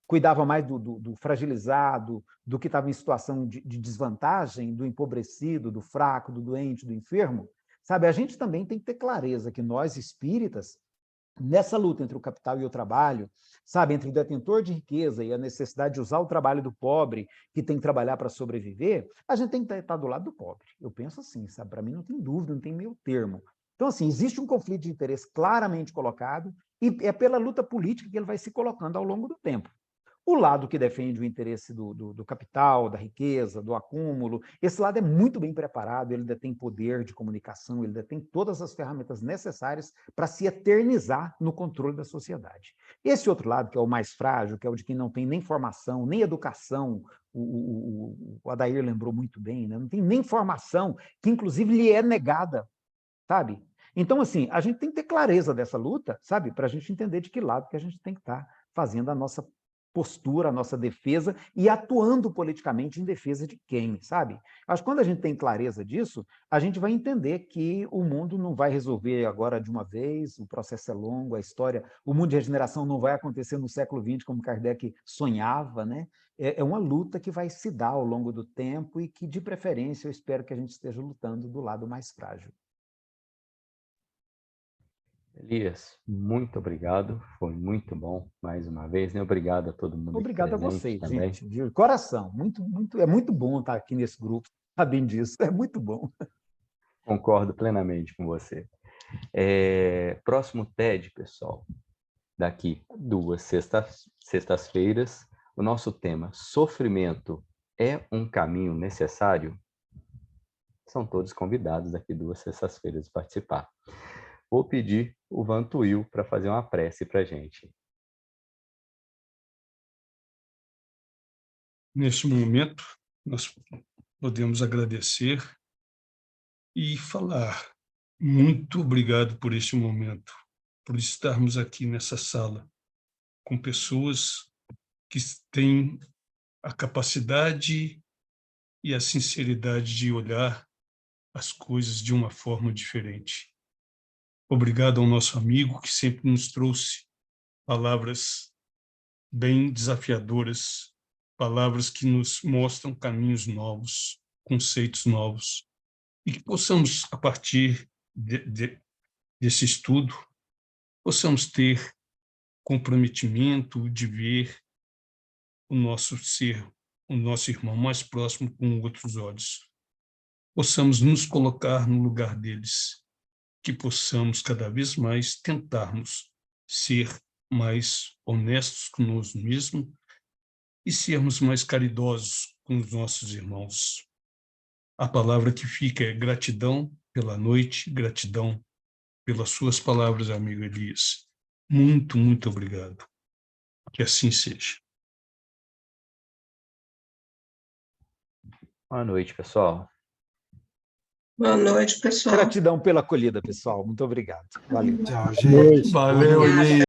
cuidava mais do fragilizado, do que estava em situação de desvantagem, do empobrecido, do fraco, do doente, do enfermo, sabe? A gente também tem que ter clareza que nós, espíritas, nessa luta entre o capital e o trabalho, sabe, entre o detentor de riqueza e a necessidade de usar o trabalho do pobre, que tem que trabalhar para sobreviver, a gente tem que estar do lado do pobre. Eu penso assim, sabe? Para mim não tem dúvida, não tem meio termo. Então, assim, existe um conflito de interesse claramente colocado e é pela luta política que ele vai se colocando ao longo do tempo. O lado que defende o interesse do capital, da riqueza, do acúmulo, esse lado é muito bem preparado, ele detém poder de comunicação, ele detém todas as ferramentas necessárias para se eternizar no controle da sociedade. Esse outro lado, que é o mais frágil, que é o de quem não tem nem formação, nem educação, o Adair lembrou muito bem, né? Não tem nem formação, que inclusive lhe é negada, sabe? Então, assim, a gente tem que ter clareza dessa luta, sabe? Para a gente entender de que lado que a gente tem que estar fazendo a nossa postura, a nossa defesa e atuando politicamente em defesa de quem, sabe? Acho que quando a gente tem clareza disso, a gente vai entender que o mundo não vai resolver agora de uma vez, o processo é longo, a história, o mundo de regeneração não vai acontecer no século XX como Kardec sonhava, né? É uma luta que vai se dar ao longo do tempo e que, de preferência, eu espero que a gente esteja lutando do lado mais frágil. Elias, muito obrigado, foi muito bom mais uma vez, né? Obrigado a todo mundo Obrigado a presente vocês, também. gente, de coração. É muito bom estar aqui nesse grupo, sabendo disso, é muito bom. Concordo plenamente com você. Próximo TED, pessoal, daqui 2 sextas-feiras, o nosso tema, sofrimento é um caminho necessário? São todos convidados daqui 2 sextas-feiras a participar. Vou pedir o Vantuil para fazer uma prece para a gente. Neste momento, nós podemos agradecer e falar muito obrigado por este momento, por estarmos aqui nessa sala com pessoas que têm a capacidade e a sinceridade de olhar as coisas de uma forma diferente. Obrigado ao nosso amigo que sempre nos trouxe palavras bem desafiadoras, palavras que nos mostram caminhos novos, conceitos novos, e que possamos, a partir desse estudo, possamos ter comprometimento de ver o nosso ser, o nosso irmão mais próximo com outros olhos. Possamos nos colocar no lugar deles, que possamos cada vez mais tentarmos ser mais honestos conosco mesmos e sermos mais caridosos com os nossos irmãos. A palavra que fica é gratidão pela noite, gratidão pelas suas palavras, amigo Elias. Muito, muito obrigado. Que assim seja. Boa noite, pessoal. Boa noite, pessoal. Gratidão pela acolhida, pessoal. Muito obrigado. Valeu. Tchau, gente. Valeu, Boa noite. Elias.